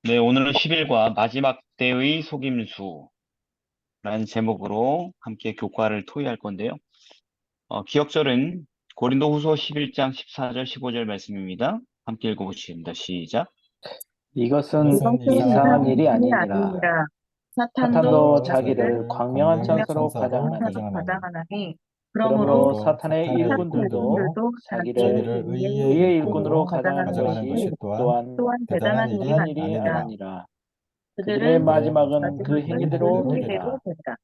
네, 오늘은 10일과 마지막 때의 속임수라는 제목으로 함께 교과를 토의할 건데요. 기억절은 고린도후서 11장 14절 15절 말씀입니다. 함께 읽어보시겠습니다. 시작. 이것은 이것은 이것은 이상한 이상한 일이 이상한 일이 일이 아니니라. 아니니라. 아니니라. 사탄도 사탄도 사탄도 자기를 자기를 자기를 광명한 광명한 광명한 천사로 천사로 천사로 과장하나니. 가장하나니 가장하나니 그러므로 그러므로 그러므로 사탄의 사탄의 사탄의 일꾼들도 일꾼들도 일꾼들도 자기를 자기를 자기를 의의 의의 의의 일꾼으로 일꾼으로 일꾼으로 가장하는 가장하는 가장하는 것이 것이 것이 또한 또한 또한 대단한 대단한 일이 일이 대단한 일이 아니니라. 아니니라. 아니니라. 그들의 그들의 그들의 마지막은 그 마지막은 마지막은 그 그 행위대로 행위대로 행위대로 되리라. 되리라.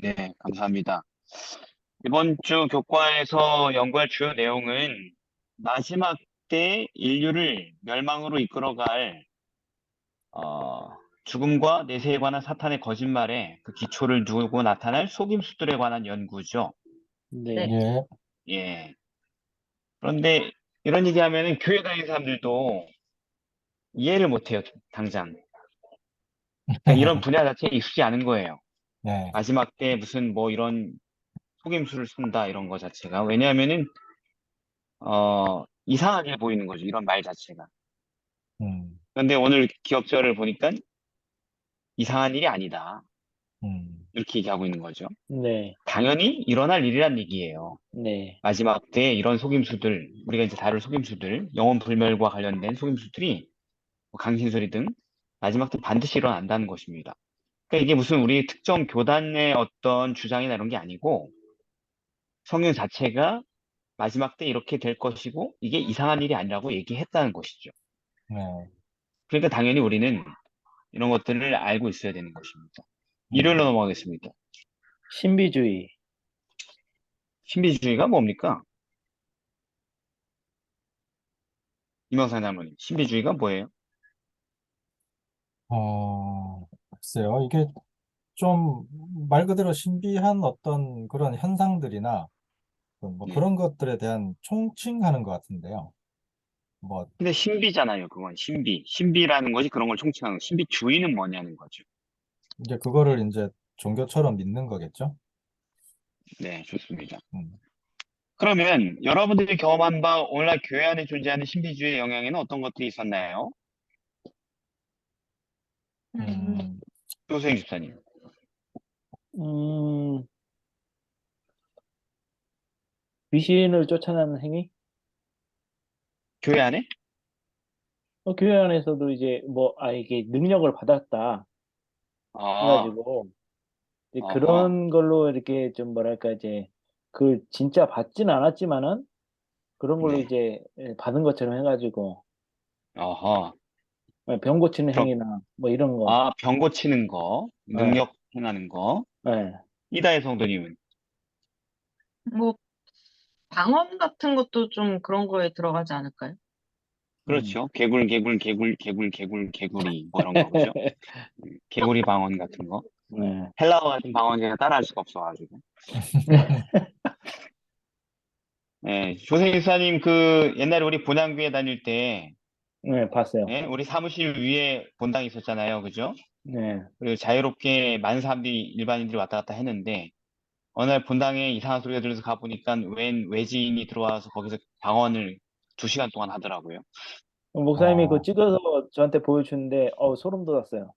네, 감사합니다. 이번 주 교과에서 연구할 주요 내용은 마지막 때 인류를 멸망으로 이끌어갈 죽음과 내세에 관한 사탄의 거짓말에 그 기초를 두고 나타날 속임수들에 관한 연구죠. 네. 네. 예, 예. 그런데 이런 얘기하면은 교회 다니는 사람들도 이해를 못해요, 당장. 그러니까 이런 분야 자체에 익숙지 않은 거예요. 네, 마지막 때 무슨 뭐 이런 속임수를 쓴다 이런 거 자체가. 왜냐하면은 이상하게 보이는 거죠, 이런 말 자체가. 음, 그런데 오늘 기업절을 보니까 이상한 일이 아니다. 음, 이렇게 얘기하고 있는 거죠. 네. 당연히 일어날 일이란 얘기예요. 네. 마지막 때 이런 속임수들, 우리가 이제 다룰 속임수들, 영혼 불멸과 관련된 속임수들이 뭐 강신소리 등 마지막 때 반드시 일어난다는 것입니다. 그러니까 이게 무슨 우리 특정 교단의 어떤 주장이나 이런 게 아니고 성경 자체가 마지막 때 이렇게 될 것이고 이게 이상한 일이 아니라고 얘기했다는 것이죠. 네, 그러니까 당연히 우리는 이런 것들을 알고 있어야 되는 것입니다. 일요일로 음. 넘어가겠습니다. 신비주의. 신비주의가 뭡니까? 이명상 장로님, 신비주의가 뭐예요? 글쎄요. 이게 좀 말 그대로 신비한 어떤 그런 현상들이나 뭐 예. 그런 것들에 대한 총칭하는 것 같은데요. 뭐, 근데 신비잖아요, 그건 신비. 신비라는 것이 그런 걸 총칭하는 거. 신비주의는 뭐냐는 거죠. 이제 그거를 이제 종교처럼 믿는 거겠죠? 네, 좋습니다. 음, 그러면 여러분들이 경험한 바 오늘날 교회 안에 존재하는 신비주의의 영향에는 어떤 것들이 있었나요? 음, 음, 조세영 집사님. 음, 귀신을 쫓아내는 행위? 교회 안에? 교회 안에서도 이제 뭐, 이게 능력을 받았다 아, 해가지고, 이제 어허, 그런 걸로 이렇게 좀 뭐랄까, 이제, 진짜 받진 않았지만은, 그런 걸로 네, 이제 받은 것처럼 해가지고, 어허. 병 고치는 병, 행위나, 뭐 이런 거. 병 고치는 거, 예, 능력 행하는 거. 예. 이다혜 성도님은? 뭐 방언 같은 것도 좀 그런 거에 들어가지 않을까요? 음. 그렇죠. 개구리, 뭐 이런 거, 그죠? 개구리 방언 같은 거. 네. 헬라어 같은 방언 제가 따라할 수가 없어가지고. 네, 조세희 집사님 그 옛날에 우리 본향교회 다닐 때, 네, 봤어요. 예, 우리 사무실 위에 본당이 있었잖아요. 그죠? 네. 그리고 자유롭게 많은 사람들이, 일반인들이 왔다 갔다 했는데, 어느 날 본당에 이상한 소리가 들려서 가보니까 웬 외지인이 들어와서 거기서 방언을 2시간 동안 하더라고요. 목사님이 그거 어, 찍어서 저한테 보여주는데, 소름 돋았어요.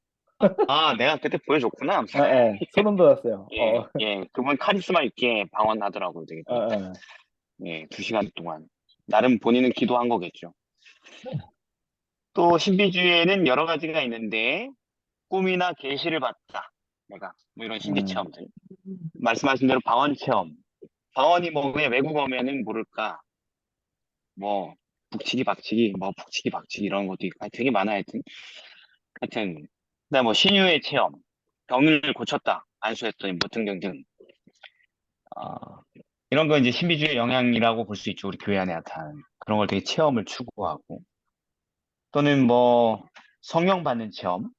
내가 그때 보여줬구나. 예, 소름 돋았어요. 예, 예, 그분 카리스마 있게 방언하더라고요. 되게 또. 예. 예, 2시간 동안. 나름 본인은 기도한 거겠죠. 또 신비주의에는 여러 가지가 있는데, 꿈이나 계시를 봤다. 내가. 뭐 이런 신비 음, 체험들. 말씀하신 대로 방언 체험. 방언이 뭐 그냥 외국어면은 모를까. 뭐 북치기 박치기 뭐 북치기 박치기 이런 것도 있고 되게 많아 하여튼 그다음 뭐 신유의 체험 병을 고쳤다 안수했더니 뭐 등등등 어, 이런 거 이제 신비주의 영향이라고 볼 수 있죠. 우리 교회 안에 나타나는 그런 걸 되게 체험을 추구하고 또는 뭐 성령 받는 체험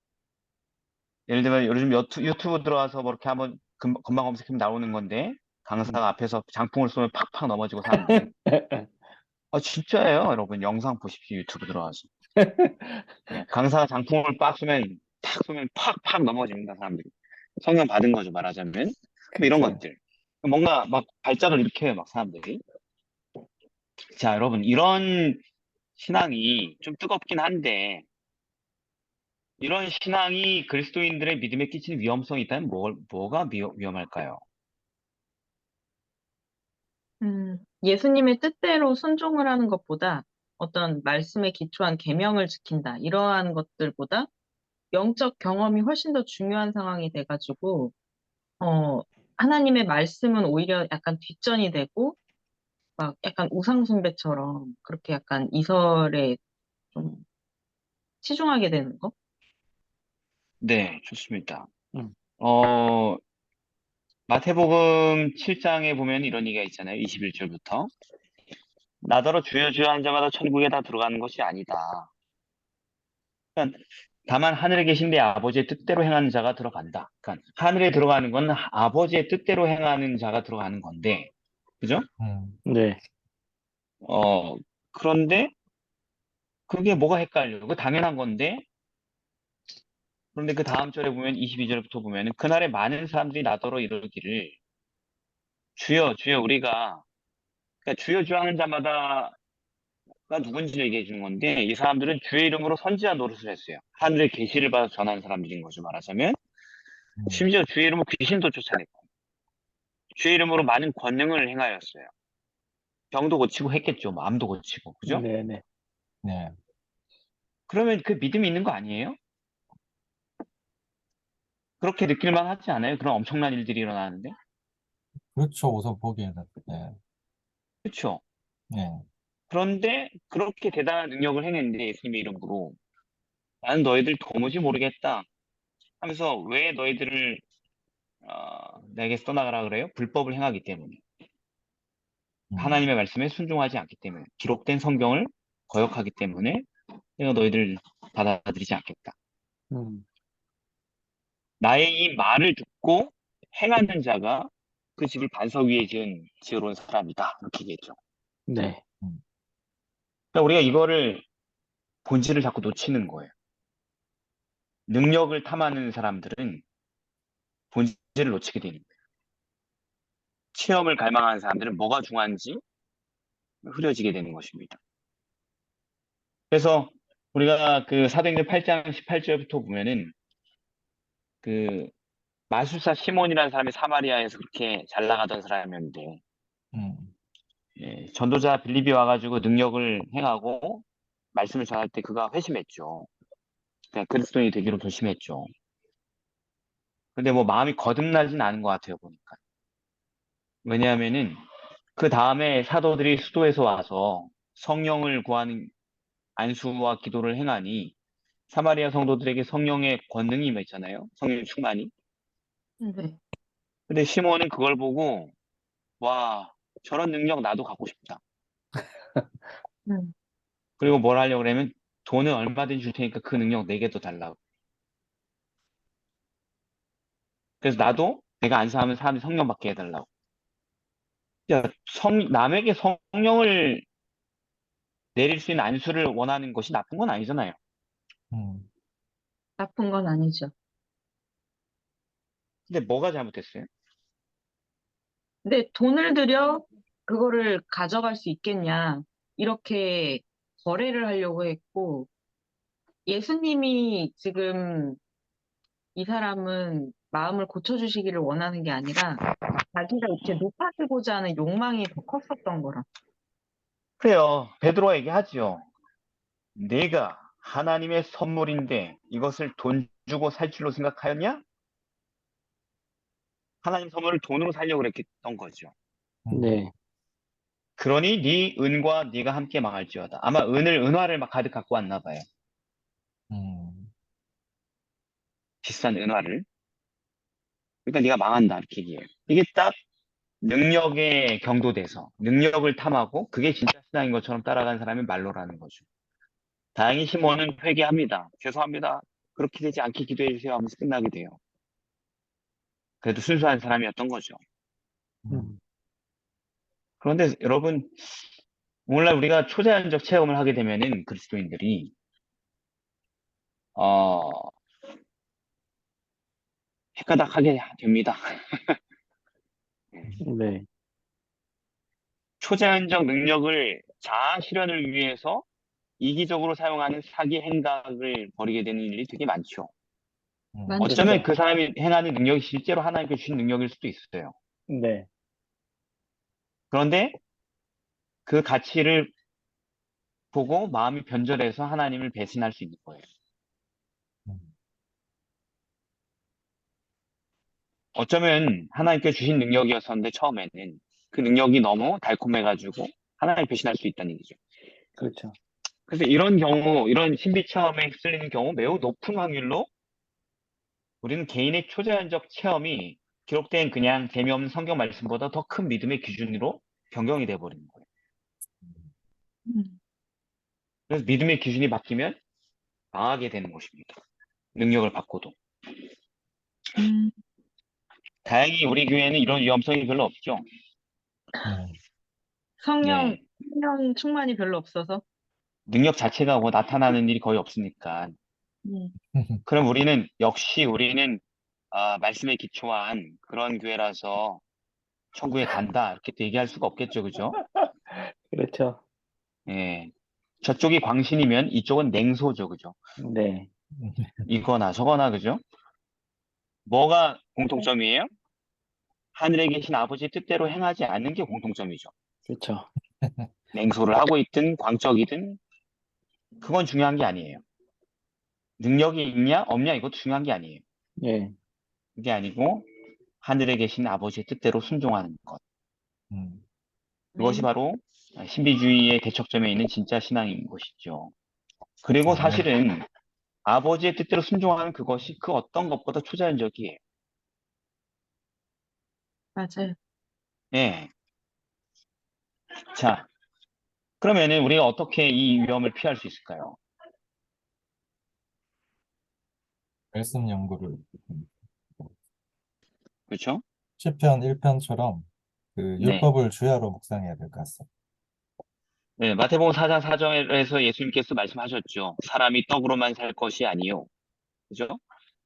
예를 들면 요즘 유튜브 들어와서 뭐 이렇게 한번 금방 검색하면 나오는 건데 강사가 앞에서 장풍을 쏘면 팍팍 넘어지고 사람들이 진짜예요 여러분 영상 보십시오 유튜브 들어와서 예, 강사가 장풍을 팍 쏘면 팍팍 넘어집니다, 사람들이. 성령 받은 거죠, 말하자면. 뭐 이런 그쵸. 것들. 뭔가 막 발작을 일으켜요, 막 사람들이. 자, 여러분, 이런 신앙이 좀 뜨겁긴 한데, 이런 신앙이 그리스도인들의 믿음에 끼치는 위험성이 있다면 뭐가 위험할까요? 예수님의 뜻대로 순종을 하는 것보다 어떤 말씀에 기초한 계명을 지킨다. 이러한 것들보다 영적 경험이 훨씬 더 중요한 상황이 돼가지고, 어, 하나님의 말씀은 오히려 약간 뒷전이 되고, 막 약간 우상숭배처럼 그렇게 약간 이설에 좀 치중하게 되는 거? 네, 좋습니다. 음, 어, 마태복음 7장에 보면 이런 얘기가 있잖아요. 21절부터. 나더러 주여 주여 하는 자마다 천국에 다 들어가는 것이 아니다. 그러니까 다만 하늘에 계신 내 아버지의 뜻대로 행하는 자가 들어간다. 그러니까 하늘에 들어가는 건 아버지의 뜻대로 행하는 자가 들어가는 건데, 그죠? 음, 네, 어, 그런데 그게 뭐가 헷갈려요? 그 당연한 건데, 그런데 그 다음 절에 보면 22절부터 보면은 그날에 많은 사람들이 나더러 이르기를 주여 주여 우리가 그러니까 주여 주여 하는 자마다가 누군지 얘기해 주는 건데 이 사람들은 주의 이름으로 선지자 노릇을 했어요. 하늘의 계시를 받아 전하는 사람들인 거죠. 말하자면 음, 심지어 주의 이름으로 귀신도 쫓아냈고 주의 이름으로 많은 권능을 행하였어요. 병도 고치고 했겠죠. 뭐 암도 고치고 그죠? 네, 네. 네. 그러면 그 믿음이 있는 거 아니에요? 그렇게 느낄만 하지 않아요? 그런 엄청난 일들이 일어나는데 그렇죠. 우선 보기에는. 네. 그렇죠? 네. 그런데 그렇게 대단한 능력을 행했는데 예수님의 이름으로 나는 너희들 도무지 모르겠다 하면서 왜 너희들을 내게서 떠나가라 그래요? 불법을 행하기 때문에 음, 하나님의 말씀에 순종하지 않기 때문에 기록된 성경을 거역하기 때문에 내가 너희들 받아들이지 않겠다. 음, 나의 이 말을 듣고 행하는 자가 그 집을 반석 위에 지어놓은 사람이다. 이렇게 얘기했죠. 네, 음, 그러니까 우리가 이거를 본질을 자꾸 놓치는 거예요. 능력을 탐하는 사람들은 본질을 놓치게 되는 거예요. 체험을 갈망하는 사람들은 뭐가 중요한지 흐려지게 되는 것입니다. 그래서 우리가 그 사도행전 8장 18절부터 보면은 그 마술사 시몬이라는 사람이 사마리아에서 그렇게 잘 나가던 사람이었는데 음, 전도자 빌립이 와가지고 능력을 행하고 말씀을 전할 때 그가 회심했죠. 그냥 그리스도인이 되기로 결심했죠. 근데 뭐 마음이 거듭나진 않은 것 같아요 보니까. 왜냐하면은 그 다음에 사도들이 수도에서 와서 성령을 구하는 안수와 기도를 행하니 사마리아 성도들에게 성령의 권능이 임했잖아요. 성령 충만이. 네. 근데 시몬은 그걸 보고 와 저런 능력 나도 갖고 싶다. 음, 그리고 뭘 하려고 그러면 돈은 얼마든지 줄 테니까 그 능력 내게도 달라고. 그래서 나도 내가 안수하면 사람이 성령 받게 해달라고. 야, 남에게 성령을 내릴 수 있는 안수를 원하는 것이 나쁜 건 아니잖아요. 음, 나쁜 건 아니죠. 근데 뭐가 잘못됐어요? 근데 돈을 들여 그거를 가져갈 수 있겠냐. 이렇게 거래를 하려고 했고, 예수님이 지금 이 사람은 마음을 고쳐주시기를 원하는 게 아니라 자기가 이렇게 높아지고자 하는 욕망이 더 컸었던 거라. 그래요. 베드로가 얘기하지요. 내가 하나님의 선물인데 이것을 돈 주고 살 줄로 생각하였냐? 하나님 선물을 돈으로 살려고 그랬던 거죠. 음, 네, 그러니 네 은과 네가 함께 망할지어다. 아마 은화를 막 가득 갖고 왔나 봐요. 음, 비싼 은화를. 그러니까 네가 망한다 이렇게 얘기해요. 이게 딱 능력에 경도돼서 능력을 탐하고 그게 진짜 신앙인 것처럼 따라간 사람의 말로라는 거죠. 다행히 시몬은 회개합니다. 죄송합니다. 그렇게 되지 않게 기도해 주세요 하면서 끝나게 돼요. 그래도 순수한 사람이었던 거죠. 음, 음, 그런데 여러분, 오늘날 우리가 초자연적 체험을 하게 되면은 그리스도인들이 어, 헷가닥하게 됩니다. 네, 초자연적 능력을 자아 실현을 위해서 이기적으로 사용하는 사기 행각을 벌이게 되는 일이 되게 많죠. 많죠. 어쩌면 그 사람이 행하는 능력이 실제로 하나님께 주신 능력일 수도 있어요. 네. 그런데 그 가치를 보고 마음이 변절해서 하나님을 배신할 수 있는 거예요. 음, 어쩌면 하나님께 주신 능력이었었는데 처음에는 그 능력이 너무 달콤해가지고 하나님을 배신할 수 있다는 얘기죠. 그렇죠. 그래서 이런 경우, 이런 신비 체험에 휩쓸리는 경우 매우 높은 확률로 우리는 개인의 초자연적 체험이 기록된 그냥 재미없는 성경 말씀보다 더 큰 믿음의 기준으로 변경이 돼버리는 거예요. 음. 그래서 믿음의 기준이 바뀌면 망하게 되는 것입니다. 능력을 받고도. 음. 다행히 우리 교회는 이런 위험성이 별로 없죠. 음, 성령, 네. 성령 충만이 별로 없어서. 능력 자체가 뭐 나타나는 일이 거의 없으니까. 음. 그럼 역시 우리는 말씀에 기초한 그런 교회라서 천국에 간다. 이렇게 또 얘기할 수가 없겠죠. 그죠? 그렇죠. 예. 저쪽이 광신이면 이쪽은 냉소죠. 그죠? 네. 이거나 저거나, 그죠? 뭐가 공통점이에요? 하늘에 계신 아버지 뜻대로 행하지 않는 게 공통점이죠. 그렇죠. 냉소를 하고 있든 광적이든 그건 중요한 게 아니에요. 능력이 있냐 없냐 이것도 중요한 게 아니에요. 예. 그게 아니고 하늘에 계신 아버지의 뜻대로 순종하는 것. 음, 그것이 바로 신비주의의 대척점에 있는 진짜 신앙인 것이죠. 그리고 아멘. 사실은 아버지의 뜻대로 순종하는 그것이 그 어떤 것보다 초자연적이에요. 맞아요. 예. 자, 그러면은 우리가 어떻게 이 위험을 피할 수 있을까요? 말씀 연구를 그렇죠? 시편 1편처럼 그 네. 율법을 주야로 묵상해야 될 것 같습니다. 네, 마태복음 4장 4절에서 예수님께서 말씀하셨죠. 사람이 떡으로만 살 것이 아니요. 그죠?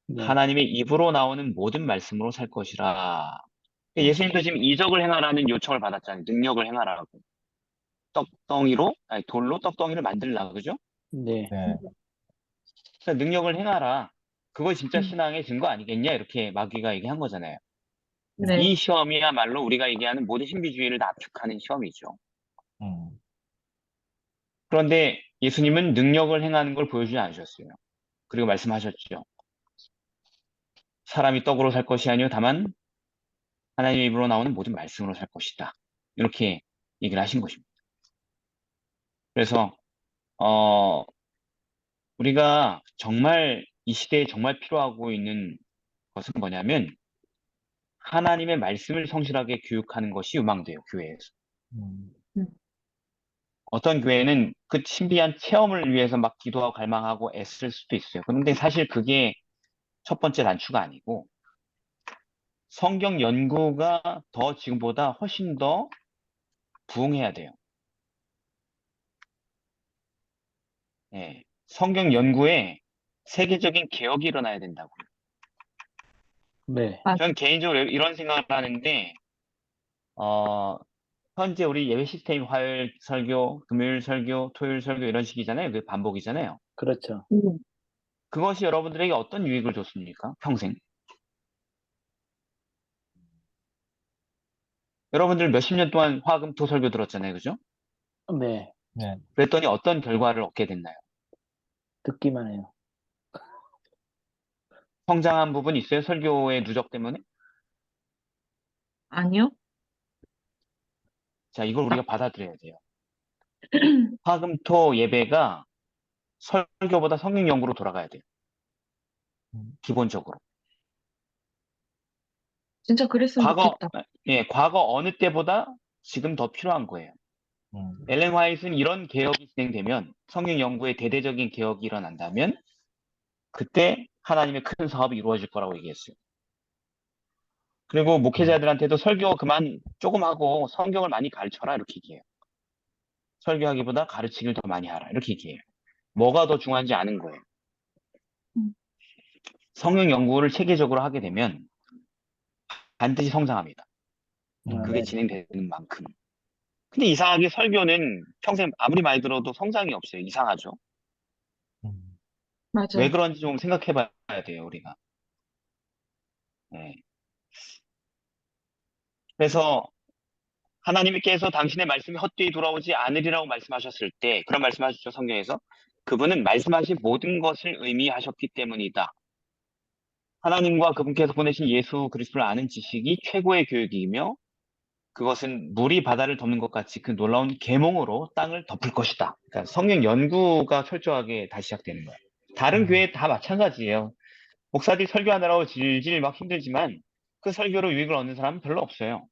네. 하나님의 입으로 나오는 모든 말씀으로 살 것이라. 예수님도 지금 이적을 행하라는 요청을 받았잖아요. 능력을 행하라고. 떡덩이로, 아니, 돌로 떡덩이를 만들라. 그죠? 네. 네, 그래서 능력을 행하라. 그거 진짜 음. 신앙의 증거 아니겠냐? 이렇게 마귀가 얘기한 거잖아요. 네. 이 시험이야말로 우리가 얘기하는 모든 신비주의를 다 압축하는 시험이죠. 음, 그런데 예수님은 능력을 행하는 걸 보여주지 않으셨어요. 그리고 말씀하셨죠. 사람이 떡으로 살 것이 아니요 다만 하나님의 입으로 나오는 모든 말씀으로 살 것이다. 이렇게 얘기를 하신 것입니다. 그래서 어, 우리가 정말 이 시대에 정말 필요하고 있는 것은 뭐냐면 하나님의 말씀을 성실하게 교육하는 것이 유망돼요, 교회에서. 음, 음. 어떤 교회는 그 신비한 체험을 위해서 막 기도하고 갈망하고 애쓸 수도 있어요. 그런데 사실 그게 첫 번째 단추가 아니고 성경 연구가 더 지금보다 훨씬 더 부흥해야 돼요. 예. 성경 연구에 세계적인 개혁이 일어나야 된다고요. 네. 저는 개인적으로 이런 생각을 하는데, 어, 현재 우리 예배 시스템이 화요일 설교, 금요일 설교, 토요일 설교 이런 식이잖아요. 그 반복이잖아요. 그렇죠. 그것이 여러분들에게 어떤 유익을 줬습니까? 평생. 여러분들 몇십 년 동안 화금토 설교 들었잖아요. 그죠? 네. 네, 그랬더니 어떤 결과를 얻게 됐나요? 듣기만 해요. 성장한 부분 있어요? 설교의 누적 때문에? 아니요. 자, 이걸 우리가 받아들여야 돼요. 화금토 예배가 설교보다 성경 연구로 돌아가야 돼요. 음, 기본적으로. 진짜 그랬으면 과거, 좋겠다. 과거 어느 때보다 지금 더 필요한 거예요. 음, 엘렌 화이트는 이런 개혁이 진행되면, 성경 연구의 대대적인 개혁이 일어난다면, 그때 하나님의 큰 사업이 이루어질 거라고 얘기했어요. 그리고 음, 목회자들한테도 설교 그만 조금 하고 성경을 많이 가르쳐라, 이렇게 얘기해요. 설교하기보다 가르치기를 더 많이 하라, 이렇게 얘기해요. 뭐가 더 중요한지 아는 거예요. 음. 성경 연구를 체계적으로 하게 되면 반드시 성장합니다. 아, 그게 음, 네. 진행되는 만큼. 근데 이상하게 설교는 평생 아무리 많이 들어도 성장이 없어요. 이상하죠? 음, 왜 맞아. 그런지 좀 생각해 봐야 돼요, 우리가. 네. 그래서 하나님께서 당신의 말씀이 헛되이 돌아오지 않으리라고 말씀하셨을 때, 그런 말씀하셨죠, 성경에서. 그분은 말씀하신 모든 것을 의미하셨기 때문이다. 하나님과 그분께서 보내신 예수 그리스도를 아는 지식이 최고의 교육이며, 그것은 물이 바다를 덮는 것 같이 그 놀라운 계몽으로 땅을 덮을 것이다. 그러니까 성경 연구가 철저하게 다시 시작되는 거예요. 다른 음, 교회 다 마찬가지예요. 목사들이 설교하느라고 질질 막 힘들지만 그 설교로 유익을 얻는 사람은 별로 없어요.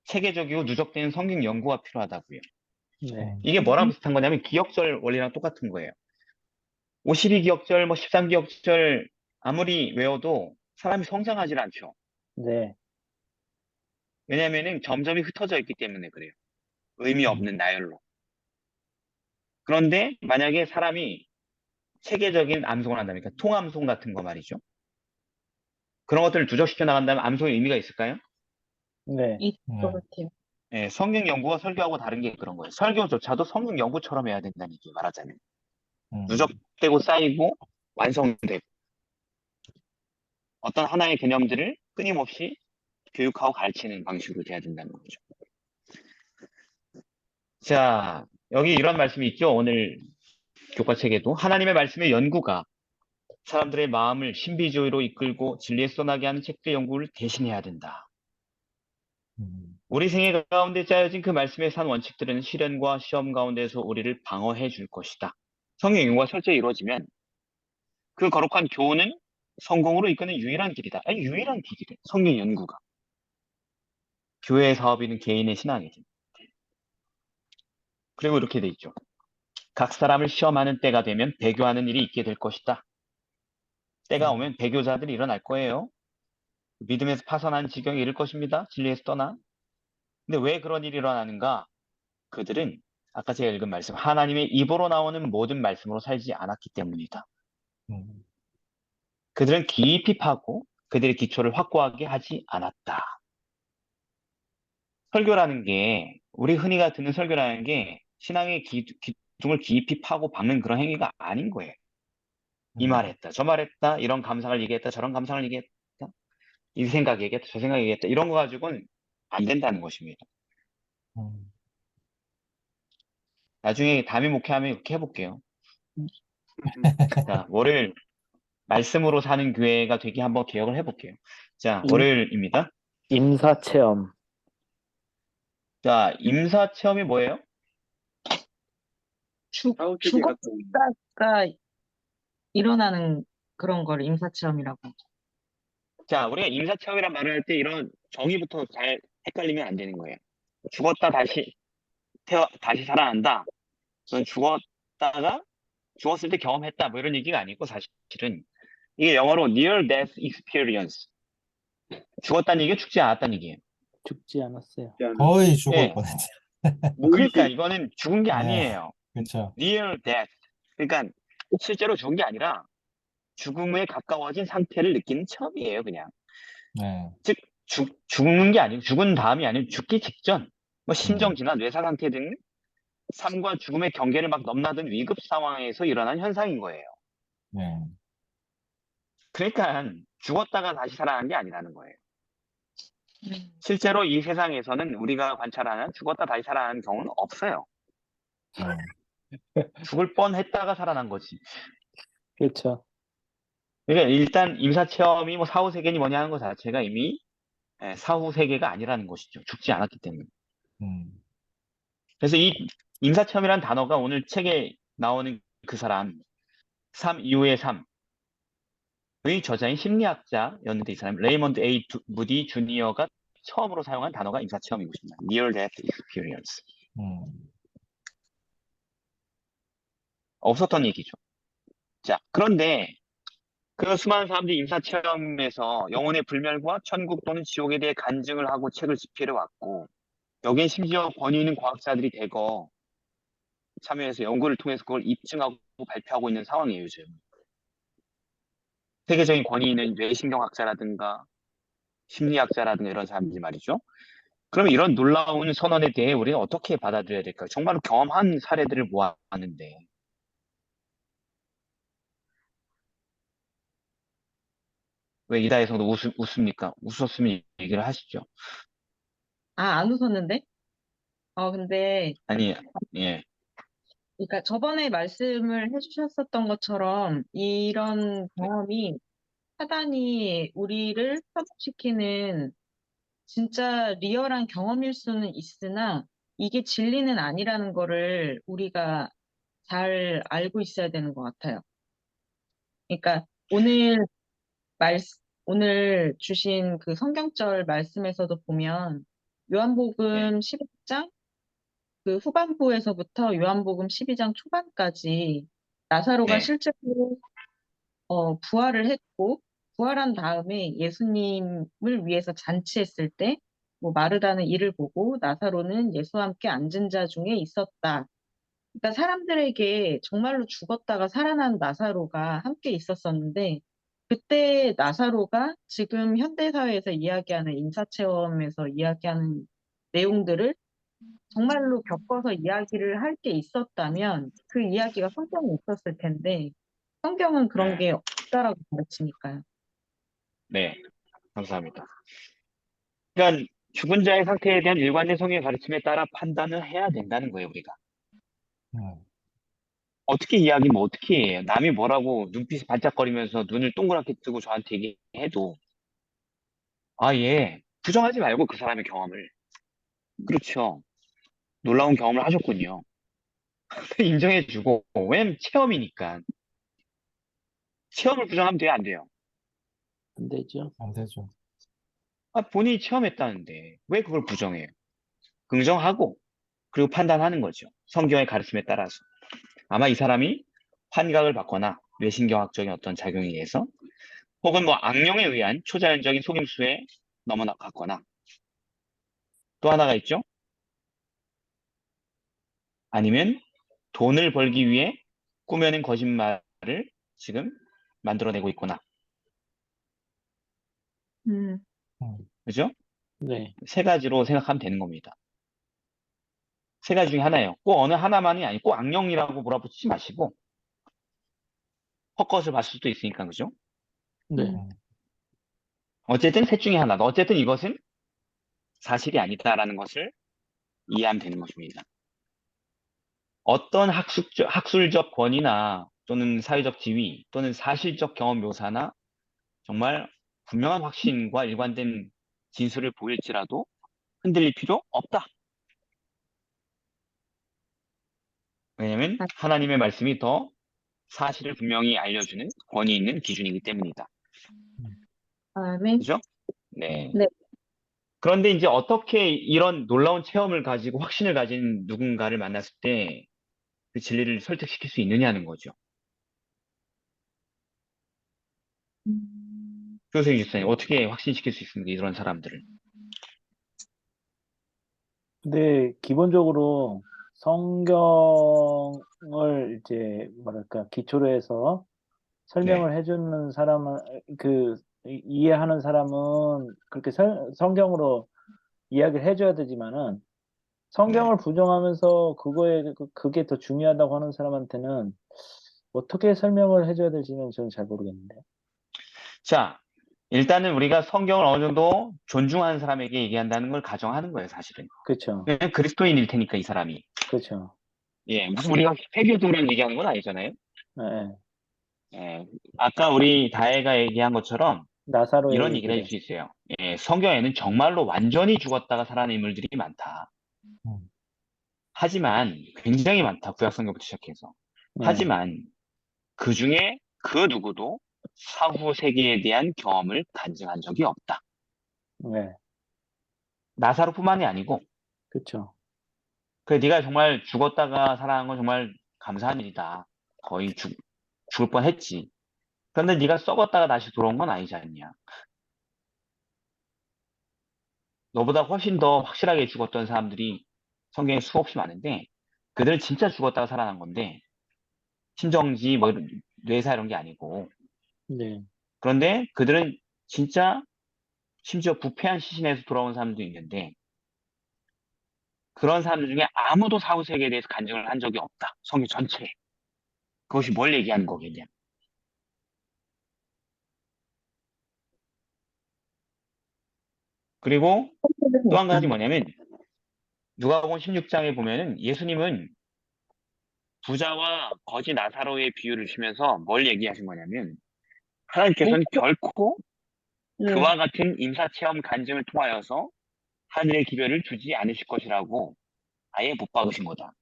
체계적이고 누적된 성경 연구가 필요하다고요. 네. 음, 이게 뭐랑 비슷한 거냐면 기억절 원리랑 똑같은 거예요. 52기억절, 뭐 13기억절 아무리 외워도 사람이 성장하지 않죠. 네. 왜냐면은 점점이 흩어져 있기 때문에 그래요. 의미 음, 없는 나열로. 그런데 만약에 사람이 체계적인 암송을 한다면, 그러니까 통암송 같은 거 말이죠. 그런 것들을 누적시켜 나간다면 암송의 의미가 있을까요? 네. 있을 것 네, 같아요. 예, 성경 연구와 설교하고 다른 게 그런 거예요. 설교조차도 성경 연구처럼 해야 된다는 얘기 말하자면. 음, 누적되고 쌓이고 완성되고 어떤 하나의 개념들을 끊임없이 교육하고 가르치는 방식으로 돼야 된다는 거죠. 자, 여기 이런 말씀이 있죠. 오늘 교과책에도 하나님의 말씀의 연구가 사람들의 마음을 신비주의로 이끌고 진리에 쏘나게 하는 책들 연구를 대신해야 된다. 음, 우리 생애 가운데 짜여진 그 말씀의 산 원칙들은 시련과 시험 가운데서 우리를 방어해 줄 것이다. 성경 연구가 철저히 이루어지면 그 거룩한 교훈은 성공으로 이끄는 유일한 길이다. 아니, 유일한 길이래. 성경 연구가. 교회의 사업이든 개인의 신앙이든. 그리고 이렇게 돼 있죠. 각 사람을 시험하는 때가 되면 배교하는 일이 있게 될 것이다. 때가 음, 오면 배교자들이 일어날 거예요. 믿음에서 파산한 지경에 이를 것입니다. 진리에서 떠나. 근데 왜 그런 일이 일어나는가? 그들은 아까 제가 읽은 말씀, 하나님의 입으로 나오는 모든 말씀으로 살지 않았기 때문이다. 음, 그들은 깊이 파고 그들의 기초를 확고하게 하지 않았다. 설교라는 게, 우리 흔히가 듣는 설교라는 게 신앙의 기둥을 깊이 파고 박는 그런 행위가 아닌 거예요. 이 음, 말했다, 저 말했다, 이런 감상을 얘기했다, 저런 감상을 얘기했다, 이 생각 얘기했다, 저 생각 얘기했다, 이런 거 가지고는 안 된다는 것입니다. 음. 나중에 담임 목회하면 이렇게 해볼게요. 자, 월요일 말씀으로 사는 교회가 되게 한번 개혁을 해볼게요. 자, 임, 월요일입니다. 임사체험. 자, 임사 체험이 뭐예요? 죽었다가 일어나는 그런 걸 임사체험이라고 하죠. 자, 우리가 임사 체험이란 말을 할 때 이런 정의부터 잘 헷갈리면 안 되는 거예요. 죽었다 다시 살아난다. 그건 죽었다가 죽었을 때 경험했다. 뭐 이런 얘기가 아니고 사실은 이게 영어로 near death experience. 죽었다는 얘기가 죽지 않았다는 얘기예요. 죽지 않았어요. 거의 죽을 예. 뻔했죠. 그러니까 이거는 죽은 게 네, 아니에요. 그렇죠. near death. 그러니까 실제로 죽은 게 아니라 죽음에 가까워진 상태를 느끼는 체험이에요, 그냥. 네, 즉, 죽는 게 아니고, 죽은 다음이 아니고, 죽기 직전, 뭐, 음, 심정지나 뇌사 상태 등 삶과 죽음의 경계를 막 넘나든 위급 상황에서 일어난 현상인 거예요. 네, 그러니까, 죽었다가 다시 살아난 게 아니라는 거예요. 음. 실제로 이 세상에서는 우리가 관찰하는 죽었다 다시 살아나는 경우는 없어요. 네, 죽을 뻔했다가 살아난 거지. 그렇죠. 그러니까 일단 임사체험이 뭐 사후세계니 뭐냐 하는 것 자체가 이미 사후세계가 아니라는 것이죠. 죽지 않았기 때문에. 음, 그래서 이 임사체험이라는 단어가 오늘 책에 나오는 그 사람, 삶 이후의 삶의 저자인 심리학자였는데 이 사람 레이먼드 무디 주니어가 처음으로 사용한 단어가 임사체험인 것입니다. Near Death Experience. 음, 없었던 얘기죠. 자, 그런데 그 수많은 사람들이 임사체험에서 영혼의 불멸과 천국 또는 지옥에 대해 간증을 하고 책을 집필해 왔고 여기엔 심지어 권위 있는 과학자들이 대거 참여해서 연구를 통해서 그걸 입증하고 발표하고 있는 상황이에요, 요즘. 세계적인 권위 있는 뇌신경학자라든가 심리학자라든가 이런 사람들이 말이죠. 그럼 이런 놀라운 선언에 대해 우리는 어떻게 받아들여야 될까요? 정말로 경험한 사례들을 모았는데 왜 이다혜성도 웃습니까? 웃었으면 얘기를 하시죠. 아, 안 웃었는데? 근데, 아니, 예, 그러니까 저번에 말씀을 해주셨었던 것처럼 이런 네, 경험이 사단이 우리를 현혹시키는 진짜 리얼한 경험일 수는 있으나 이게 진리는 아니라는 거를 우리가 잘 알고 있어야 되는 것 같아요. 그러니까 말, 오늘 주신 그 성경절 말씀에서도 보면 네, 요한복음 11장 그 후반부에서부터 요한복음 12장 초반까지 나사로가 네, 실제로 부활을 했고 부활한 다음에 예수님을 위해서 잔치했을 때 뭐 마르다는 이를 보고 나사로는 예수와 함께 앉은 자 중에 있었다. 그러니까 사람들에게 정말로 죽었다가 살아난 나사로가 함께 있었었는데 그때 나사로가 지금 현대사회에서 이야기하는 인사체험에서 이야기하는 내용들을 정말로 겪어서 이야기를 할 게 있었다면 그 이야기가 성경에 있었을 텐데 성경은 그런 네, 게 없다라고 가르치니까요. 네, 감사합니다. 그러니까 죽은 자의 상태에 대한 일관된 성경의 가르침에 따라 판단을 해야 된다는 거예요, 우리가. 음, 어떻게 이야기면 어떻게 해요? 남이 뭐라고 눈빛이 반짝거리면서 눈을 동그랗게 뜨고 저한테 얘기해도 아예 부정하지 말고 그 사람의 경험을. 그렇죠. 놀라운 경험을 하셨군요. 인정해주고 왜냐면 체험이니까. 체험을 부정하면 돼요, 안 돼요? 안 되죠. 안 되죠. 본인이 체험했다는데 왜 그걸 부정해요? 긍정하고 그리고 판단하는 거죠. 성경의 가르침에 따라서. 아마 이 사람이 환각을 받거나 뇌신경학적인 어떤 작용에 의해서 혹은 뭐 악령에 의한 초자연적인 속임수에 넘어갔거나 또 하나가 있죠. 아니면 돈을 벌기 위해 꾸며낸 거짓말을 지금 만들어내고 있거나. 음, 음, 그죠? 네, 세 가지로 생각하면 되는 겁니다. 세 가지 중에 하나예요. 꼭 어느 하나만이 아니고 꼭 악령이라고 몰아붙이지 마시고 헛것을 봤을 수도 있으니까 그죠? 네, 음, 어쨌든 셋 중에 하나. 어쨌든 이것은 사실이 아니다라는 것을 이해하면 되는 것입니다. 어떤 학술적 권위나 또는 사회적 지위 또는 사실적 경험 묘사나 정말 분명한 확신과 일관된 진술을 보일지라도 흔들릴 필요 없다. 왜냐하면 하나님의 말씀이 더 사실을 분명히 알려주는 권위 있는 기준이기 때문이다. 음, 다음에 그죠? 네. 네. 그런데 이제 어떻게 이런 놀라운 체험을 가지고 확신을 가진 누군가를 만났을 때 그 진리를 설득시킬 수 있느냐는 거죠. 교수님, 교수님, 어떻게 확신시킬 수 있습니까? 이런 사람들을. 근데 기본적으로 성경을 이제 뭐랄까 기초로 해서 네, 설명을 해주는 사람은 이해하는 사람은 그렇게 성경으로 이야기를 해줘야 되지만은 네. 성경을 부정하면서 그게 더 중요하다고 하는 사람한테는 어떻게 설명을 해줘야 될지는 저는 잘 모르겠는데. 자, 일단은 우리가 성경을 어느 정도 존중하는 사람에게 얘기한다는 걸 가정하는 거예요, 사실은. 그렇죠, 왜냐면 그리스도인일 테니까, 이 사람이. 그렇죠. 예, 무슨 우리가 회교도를 얘기하는 건 아니잖아요. 예, 예. 예, 아까 우리 다혜가 얘기한 것처럼 나사로의 이런 얘기를 해줄 얘기를. 수 있어요. 예, 성경에는 정말로 완전히 죽었다가 살아난 인물들이 많다. 음, 하지만 굉장히 많다. 구약 성경부터 시작해서. 네, 하지만 그 중에 그 누구도 사후 세계에 대한 경험을 간증한 적이 없다. 네, 나사로뿐만이 아니고 그렇죠. 그래 네가 정말 죽었다가 살아난 건 정말 감사한 일이다. 거의 죽을 뻔했지. 그런데 네가 썩었다가 다시 돌아온 건 아니지 않냐. 너보다 훨씬 더 확실하게 죽었던 사람들이 성경에 수없이 많은데 그들은 진짜 죽었다가 살아난 건데 심정지 뭐 뇌사 이런 게 아니고 네, 그런데 그들은 진짜 심지어 부패한 시신에서 돌아온 사람도 있는데 그런 사람들 중에 아무도 사후세계에 대해서 간증을 한 적이 없다. 성경 전체에. 그것이 뭘 얘기하는 거겠냐. 그리고 또 한 가지 뭐냐면 누가복음 16장에 보면은 예수님은 부자와 거지 나사로의 비유를 주면서 뭘 얘기하신 거냐면 하나님께서는 결코 그와 같은 임사체험 간증을 통하여서 하늘의 기별을 주지 않으실 것이라고 아예 못 박으신 거다.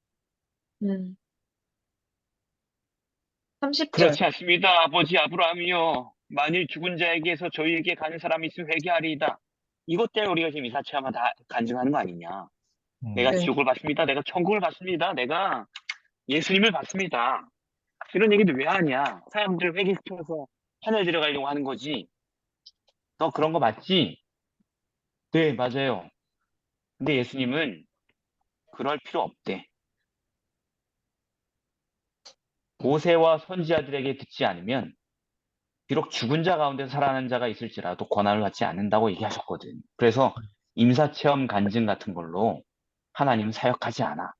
30절. 그렇지 않습니다. 아버지 아브라함이여. 만일 죽은 자에게서 저희에게 가는 사람이 있으면 회개하리이다. 이것 때문에 우리가 지금 이사체험을 다 간증하는 거 아니냐. 내가 네. 지옥을 봤습니다. 내가 천국을 봤습니다. 내가 예수님을 봤습니다. 이런 얘기도 왜 하냐. 사람들을 회개시켜서 하늘 들어가려고 하는 거지. 너 그런 거 맞지? 네, 맞아요. 근데 예수님은 그럴 필요 없대. 모세와 선지자들에게 듣지 않으면 비록 죽은 자 가운데 살아난 자가 있을지라도 권한을 갖지 않는다고 얘기하셨거든. 그래서 임사체험 간증 같은 걸로 하나님은 사역하지 않아.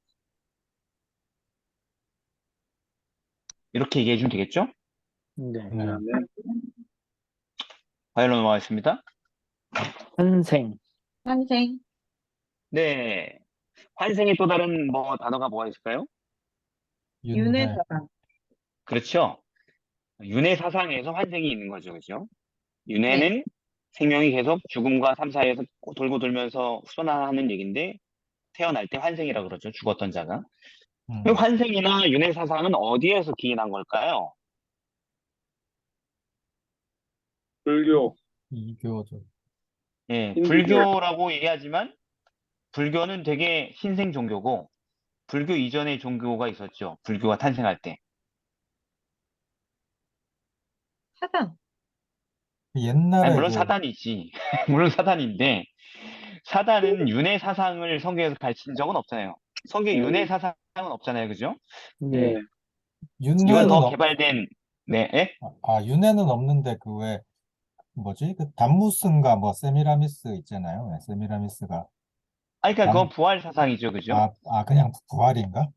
이렇게 얘기해 주면 되겠죠? 네. 네. 바이올로 넘어가겠습니다. 환생. 환생. 네. 환생의 또 다른 단어가 뭐가 있을까요? 윤회 윤회. 사상. 그렇죠. 윤회 사상에서 환생이 있는 거죠. 그죠? 네. 윤회는 생명이 계속 죽음과 삶 사이에서 돌고 돌면서 후손하는 얘기인데 태어날 때 환생이라고 그러죠. 죽었던 자가. 그 음. 환생이나 윤회 사상은 어디에서 기인한 걸까요? 불교, 이교적. 예, 힌두교, 불교라고 얘기하지만 불교는 되게 신생 종교고 불교 이전의 종교가 있었죠. 불교가 탄생할 때. 사상. 아니, 옛날에 물론 그, 사단이지. 물론 사단인데 사단은 윤회 사상을 성경에서 가르친 적은 없잖아요. 성경에 윤회 사상은 없잖아요. 그죠? 네. 네, 이건 윤회는 더 없, 개발된 네, 예? 윤회는 없는데 그 왜, 뭐지? 그 단무스인가 뭐 세미라미스 있잖아요. 네, 세미라미스가. 아니, 그러니까 그건 단, 부활 사상이죠. 그죠? 그냥 부활인가?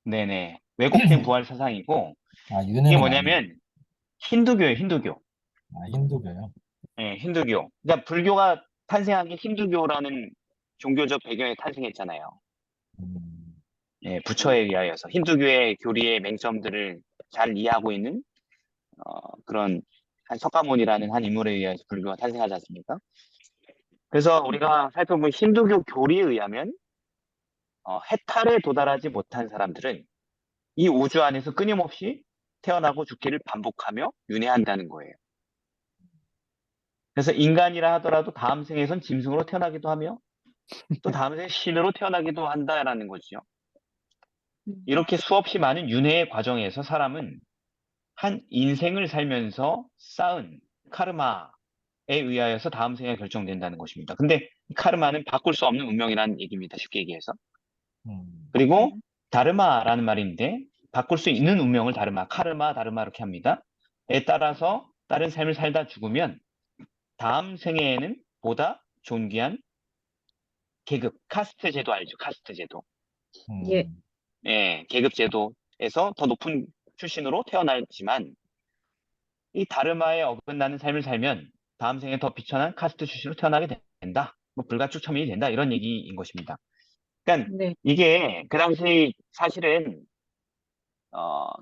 네네. 왜곡된 부활 사상이고 이게 윤회는 아니에요. 뭐냐면 힌두교예요. 힌두교. 힌두교요. 예, 힌두교. 그러니까 불교가 탄생한 게 힌두교라는 종교적 배경에 탄생했잖아요. 음. 예, 부처에 의하여서 힌두교의 교리의 맹점들을 잘 이해하고 있는 그런 한 석가모니라는 한 인물에 의해서 불교가 탄생하지 않습니까? 그래서 우리가 살펴본 힌두교 교리에 의하면 해탈에 도달하지 못한 사람들은 이 우주 안에서 끊임없이 태어나고 죽기를 반복하며 윤회한다는 거예요. 그래서 인간이라 하더라도 다음 생에선 짐승으로 태어나기도 하며 또 다음 생에 신으로 태어나기도 한다라는 거죠. 이렇게 수없이 많은 윤회의 과정에서 사람은 한 인생을 살면서 쌓은 카르마에 의하여서 다음 생에 결정된다는 것입니다. 근데 이 카르마는 바꿀 수 없는 운명이라는 얘기입니다. 쉽게 얘기해서. 음. 그리고 다르마라는 말인데 바꿀 수 있는 운명을 다르마, 카르마, 다르마 이렇게 합니다. 에 따라서 다른 삶을 살다 죽으면 다음 생에는 보다 존귀한 계급, 카스트 제도 알죠? 카스트 제도. 예. 음. 예, 계급 제도에서 더 높은 출신으로 태어나지만 이 다르마에 어긋나는 삶을 살면 다음 생에 더 비천한 카스트 출신으로 태어나게 된다. 뭐 불가촉천민이 된다. 이런 얘기인 것입니다. 그러니까 네. 이게 그 당시 사실은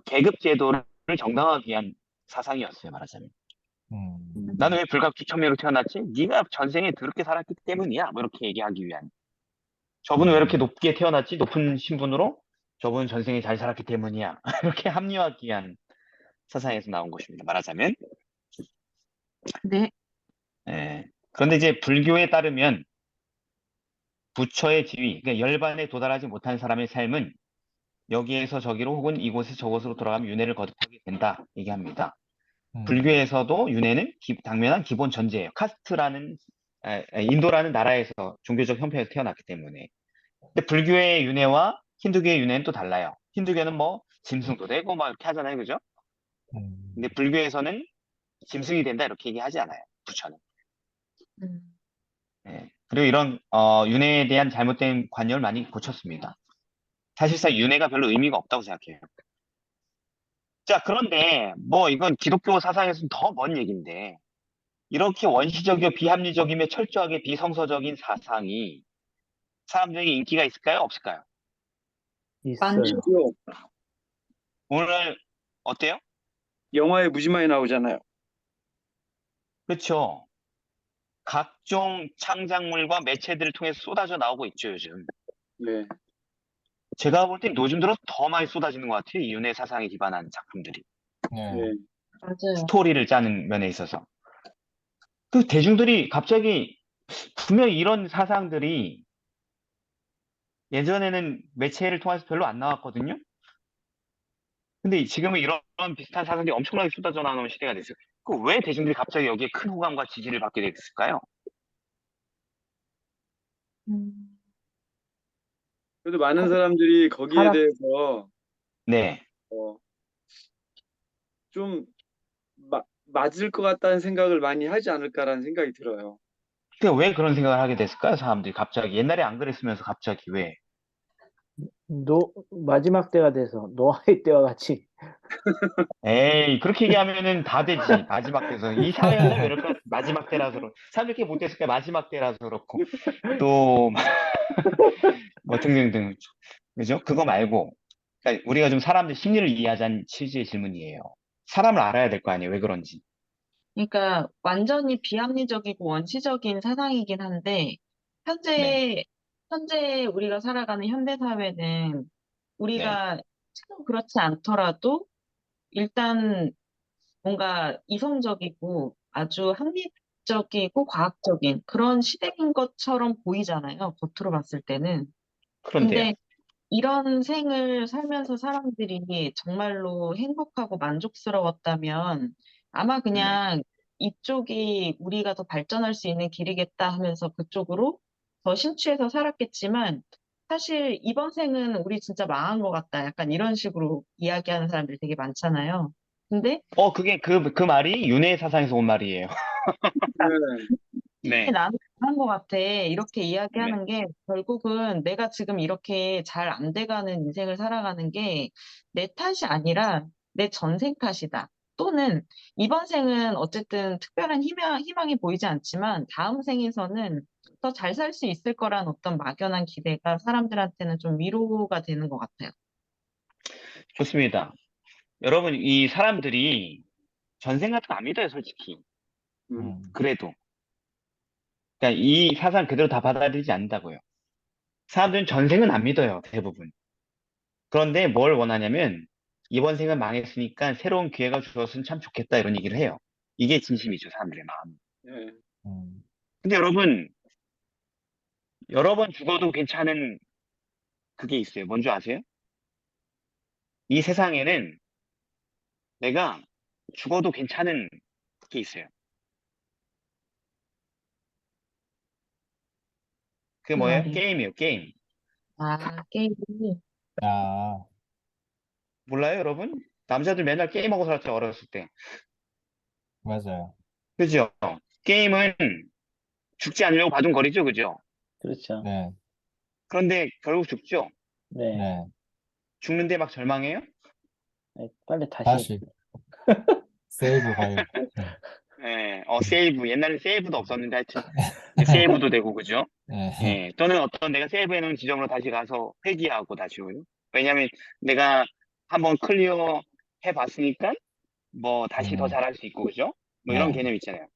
계급 제도를 정당화하기 위한 사상이었어요. 말하자면. 음. 나는 왜 불가촉천민으로 태어났지? 네가 전생에 더럽게 살았기 때문이야. 뭐 이렇게 얘기하기 위한. 저분은 왜 이렇게 음. 높게 태어났지? 높은 신분으로? 저분은 전생에 잘 살았기 때문이야. 이렇게 합리화하기 위한 사상에서 나온 것입니다. 말하자면. 네. 예. 그런데 이제 불교에 따르면 부처의 지위, 그러니까 열반에 도달하지 못한 사람의 삶은 여기에서 저기로 혹은 이곳에서 저곳으로 돌아가면 윤회를 거듭하게 된다 얘기합니다. 음. 불교에서도 윤회는 당면한 기본 전제예요. 카스트라는 인도라는 나라에서 종교적 형편에서 태어났기 때문에. 근데 불교의 윤회와 힌두교의 윤회는 또 달라요. 힌두교는 뭐 짐승도 되고 막 이렇게 하잖아요, 그죠? 근데 음. 불교에서는 짐승이 된다 이렇게 얘기하지 않아요. 부처는. 음. 그리고 이런 윤회에 대한 잘못된 관념을 많이 고쳤습니다. 사실상 윤회가 별로 의미가 없다고 생각해요. 자, 그런데 뭐 이건 기독교 사상에서는 더 먼 얘기인데 이렇게 원시적이고 비합리적이며 철저하게 비성서적인 사상이 사람들에게 인기가 있을까요? 없을까요? 많죠. 있어요. 요 오늘 어때요? 영화에 무지 많이 나오잖아요. 그렇죠. 각종 창작물과 매체들을 통해서 쏟아져 나오고 있죠, 요즘. 네. 제가 볼 땐 요즘 들어 더 많이 쏟아지는 것 같아요. 이 윤회 사상에 기반한 작품들이. 네. 네. 맞아요. 스토리를 짜는 면에 있어서. 그 대중들이 갑자기 분명히 이런 사상들이 예전에는 매체를 통해서 별로 안 나왔거든요. 근데 지금은 이런 비슷한 사상들이 엄청나게 쏟아져 나오는 시대가 됐어요. 그 왜 대중들이 갑자기 여기에 큰 호감과 지지를 받게 됐을까요? 음, 그래도 많은 사람들이 거기에 사람, 대해서 네. 어, 좀 맞을 것 같다는 생각을 많이 하지 않을까라는 생각이 들어요. 근데 왜 그런 생각을 하게 됐을까요? 사람들이 갑자기. 옛날에 안 그랬으면서 갑자기 왜? 마지막 때가 돼서 노아의 때와 같이. 에이, 그렇게 얘기하면은 다 되지. 마지막 때서. 이 사회가 왜 이럴까? 마지막 때라서 그렇고. 사람들이 이렇게 못됐을까? 마지막 때라서 그렇고. 또, 뭐 등등등. 그죠? 그거 말고. 그러니까 우리가 좀 사람들 심리를 이해하자는 취지의 질문이에요. 사람을 알아야 될 거 아니에요. 왜 그런지. 그러니까 완전히 비합리적이고 원시적인 사상이긴 한데 네. 현재 우리가 살아가는 현대 사회는 네. 우리가 지금 그렇지 않더라도 일단 뭔가 이성적이고 아주 합리적이고 과학적인 그런 시대인 것처럼 보이잖아요. 겉으로 봤을 때는. 그런데요. 근데 이런 생을 살면서 사람들이 정말로 행복하고 만족스러웠다면 아마 네. 그냥 이쪽이 우리가 더 발전할 수 있는 길이겠다 하면서 그쪽으로 더 심취해서 살았겠지만 사실 이번 생은 우리 진짜 망한 것 같다. 약간 이런 식으로 이야기하는 사람들이 되게 많잖아요. 근데 그게 그 말이 윤회 사상에서 온 말이에요. 네. 네. 나는 잘한 것 같아. 이렇게 네. 이야기하는 게 결국은 내가 지금 이렇게 잘 안 돼가는 인생을 살아가는 게 내 탓이 아니라 내 전생 탓이다. 또는 이번 생은 어쨌든 특별한 희망이 보이지 않지만 다음 생에서는 더 잘 살 수 있을 거란 어떤 막연한 기대가 사람들한테는 좀 위로가 되는 것 같아요. 좋습니다. 여러분, 이 사람들이 전생 같은 거 안 믿어요, 솔직히. 음. 음. 그래도. 그러니까 이 사상 그대로 다 받아들이지 않는다고요. 사람들은 전생은 안 믿어요, 대부분. 그런데 뭘 원하냐면, 이번 생은 망했으니까 새로운 기회가 주었으면 참 좋겠다, 이런 얘기를 해요. 이게 진심이죠, 사람들의 마음. 네. 음. 근데 여러분, 여러 번 죽어도 괜찮은 그게 있어요. 뭔지 아세요? 이 세상에는 내가 죽어도 괜찮은 게 있어요. 그게 그 뭐예요? 말이. 게임이에요, 게임. 게임이. 아, 몰라요, 여러분? 남자들 맨날 게임하고 살았죠, 어렸을 때. 맞아요. 그죠? 게임은 죽지 않으려고 바둥거리죠, 그죠? 그렇죠. 네. 그런데 결국 죽죠? 네. 네. 죽는데 막 절망해요? 네, 빨리 다시. 다시 세이브 파일. 네. 예, 세이브. 옛날에 세이브도 없었는데 하여튼, 이제 세이브도 되고, 그죠? 네. 예, 또는 어떤 내가 세이브해놓은 지점으로 다시 가서 회귀하고 다시 오요. 왜냐면 내가 한번 클리어 해봤으니까, 뭐, 다시 더 음. 잘할 수 있고, 그죠? 뭐 이런 네. 개념 있잖아요.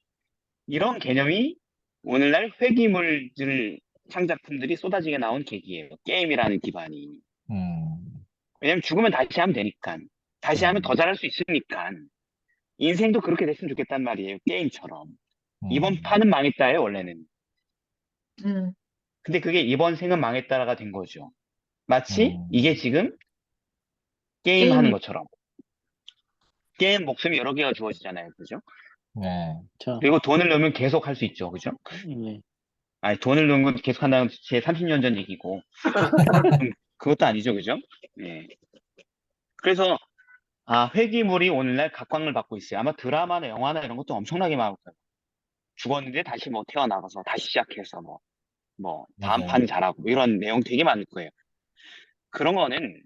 이런 개념이 오늘날 회귀물질 창작품들이 쏟아지게 나온 계기예요. 게임이라는 기반이. 음. 왜냐면 죽으면 다시 하면 되니까. 다시 하면 더 음. 잘할 수 있으니까. 인생도 그렇게 됐으면 좋겠단 말이에요. 게임처럼. 이번 음. 판은 망했다예요, 원래는. 음, 근데 그게 이번 생은 망했다가 된 거죠. 마치 이게 음. 지금 게임 하는 게임이. 것처럼. 게임 목숨이 여러 개가 주어지잖아요. 그죠? 네. 저, 그리고 돈을 넣으면 계속 할 수 있죠. 그죠? 네. 아니, 돈을 넣으면 계속 한다는 건 제 30년 전 얘기고. 그것도 아니죠. 그죠? 예. 그래서, 회기물이 오늘날 각광을 받고 있어요. 아마 드라마나 영화나 이런 것도 엄청나게 많을 거예요. 죽었는데 다시 뭐 태어나가서 다시 시작해서 다음 맞아요. 판 잘하고 뭐 이런 내용 되게 많을 거예요. 그런 거는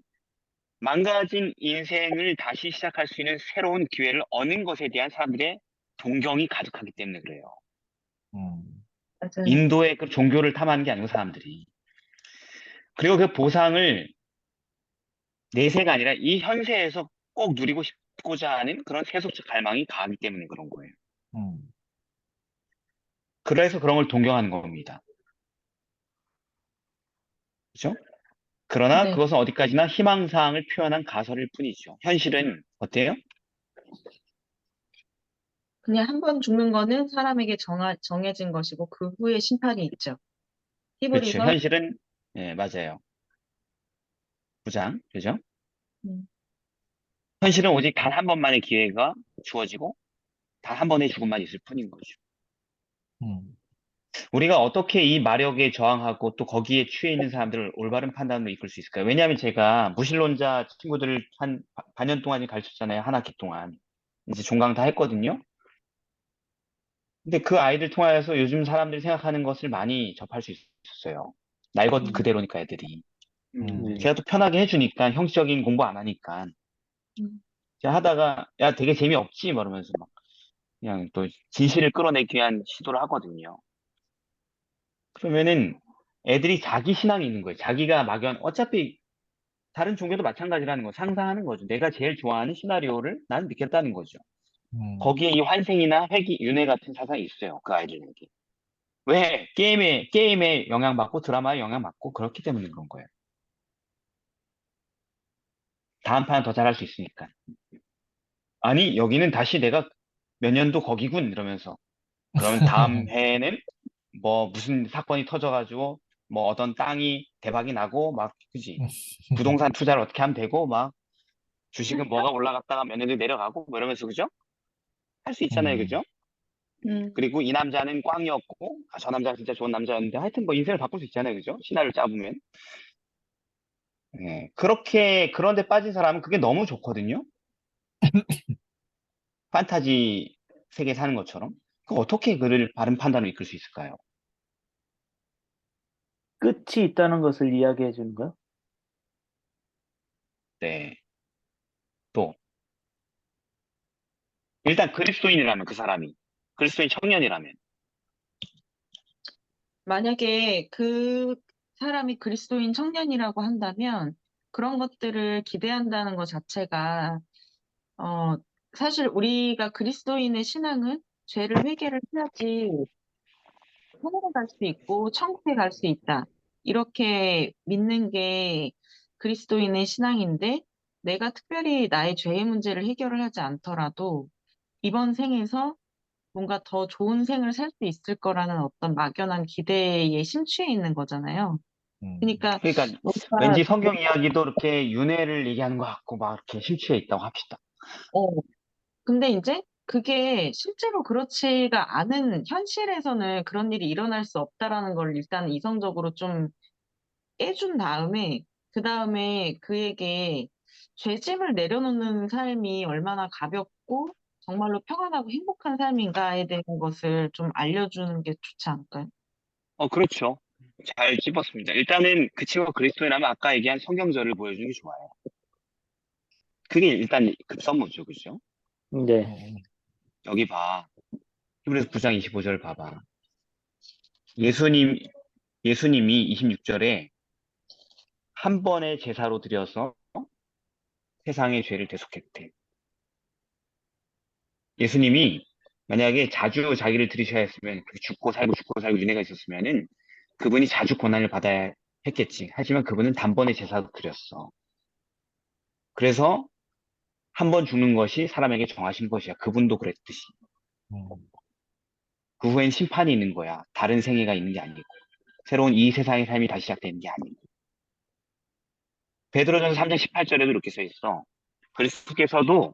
망가진 인생을 다시 시작할 수 있는 새로운 기회를 얻는 것에 대한 사람들의 동경이 가득하기 때문에 그래요. 음, 맞아요. 인도의 그 종교를 탐하는 게 아니고 사람들이. 그리고 그 보상을 내세가 아니라 이 현세에서 꼭 누리고 싶고자 하는 그런 세속적 갈망이 강하기 때문에 그런 거예요. 음, 그래서 그런 걸 동경하는 겁니다. 그죠? 그러나 네. 그것은 어디까지나 희망사항을 표현한 가설일 뿐이죠. 현실은 어때요? 그냥 한 번 죽는 거는 사람에게 정해진 것이고 그 후에 심판이 있죠. 그렇죠. 히브리서 현실은, 예, 맞아요. 부장, 그죠? 음, 현실은 오직 단 한 번만의 기회가 주어지고 단 한 번의 죽음만 있을 뿐인 거죠. 음, 우리가 어떻게 이 마력에 저항하고 또 거기에 취해 있는 사람들을 올바른 판단으로 이끌 수 있을까요? 왜냐하면 제가 무신론자 친구들을 한 반년 동안 가르쳤잖아요. 한 학기 동안. 이제 종강 다 했거든요. 근데 그 아이들 통하여서 요즘 사람들이 생각하는 것을 많이 접할 수 있었어요. 날 것 음, 그대로니까 애들이. 음, 네. 제가 또 편하게 해주니까 형식적인 공부 안 하니까. 음, 제가 하다가 야 되게 재미없지 뭐 이러면서 막 그냥 또 진실을 끌어내기 위한 시도를 하거든요. 그러면은 애들이 자기 신앙이 있는 거예요. 자기가 막연 어차피 다른 종교도 마찬가지라는 거 상상하는 거죠. 내가 제일 좋아하는 시나리오를 나는 믿겠다는 거죠. 음, 거기에 이 환생이나 회귀, 윤회 같은 사상이 있어요. 그 아이들에게. 왜? 게임에 영향받고 드라마에 영향받고 그렇기 때문에 그런 거예요. 다음 판 더 잘할 수 있으니까. 아니, 여기는 다시 내가 몇 년도 거기군 이러면서. 그러면 다음 해에는 뭐 무슨 사건이 터져가지고 뭐 어떤 땅이 대박이 나고 막 그지 부동산 투자를 어떻게 하면 되고 막 주식은 뭐가 올라갔다가 몇 년도 내려가고 뭐 이러면서 그죠? 할 수 있잖아요, 음, 그죠? 음, 그리고 이 남자는 꽝이었고 아, 저 남자가 진짜 좋은 남자였는데 하여튼 뭐 인생을 바꿀 수 있잖아요, 그죠? 시나리오를 짜보면. 예, 그렇게 그런데 빠진 사람은 그게 너무 좋거든요. 판타지 세계 사는 것처럼. 그 어떻게 그를 바른 판단을 이끌 수 있을까요? 끝이 있다는 것을 이야기해 주는 거요? 네. 또 일단 그리스도인이라면 그 사람이 그리스도인 청년이라면 만약에 그 사람이 그리스도인 청년이라고 한다면 그런 것들을 기대한다는 것 자체가 어, 사실 우리가 그리스도인의 신앙은 죄를 회개를 해야지 하늘에 갈 수 있고 천국에 갈 수 있다. 이렇게 믿는 게 그리스도인의 신앙인데 내가 특별히 나의 죄의 문제를 해결을 하지 않더라도 이번 생에서 뭔가 더 좋은 생을 살 수 있을 거라는 어떤 막연한 기대에 심취해 있는 거잖아요. 음, 그러니까 그러니까 뭔가 왠지 성경 이야기도 이렇게 윤회를 얘기하는 것 같고 막 이렇게 심취해 있다고 합시다. 어, 근데 이제 그게 실제로 그렇지가 않은 현실에서는 그런 일이 일어날 수 없다라는 걸 일단 이성적으로 좀 깨준 다음에 그 다음에 그에게 죄짐을 내려놓는 삶이 얼마나 가볍고 정말로 평안하고 행복한 삶인가에 대한 것을 좀 알려주는 게 좋지 않을까요? 그렇죠. 잘 찝었습니다. 일단은 그 친구가 그리스도인이라면 아까 얘기한 성경절을 보여주는 게 좋아요. 그게 일단 급선무죠, 그죠? 네. 음, 여기 봐. 히브리서 9장 25절 봐봐. 예수님, 예수님이 26절에 한 번의 제사로 드려서 세상의 죄를 대속했대. 예수님이 만약에 자주 자기를 들이셔야 했으면 그 죽고 살고 윤회가 있었으면은 그분이 자주 고난을 받아야 했겠지. 하지만 그분은 단번에 제사로 드렸어. 그래서 한 번 죽는 것이 사람에게 정하신 것이야. 그분도 그랬듯이. 음, 그 후엔 심판이 있는 거야. 다른 생애가 있는 게 아니고. 새로운 이 세상의 삶이 다시 시작되는 게 아니고. 베드로전서 3장 18절에도 이렇게 써 있어. 그리스도께서도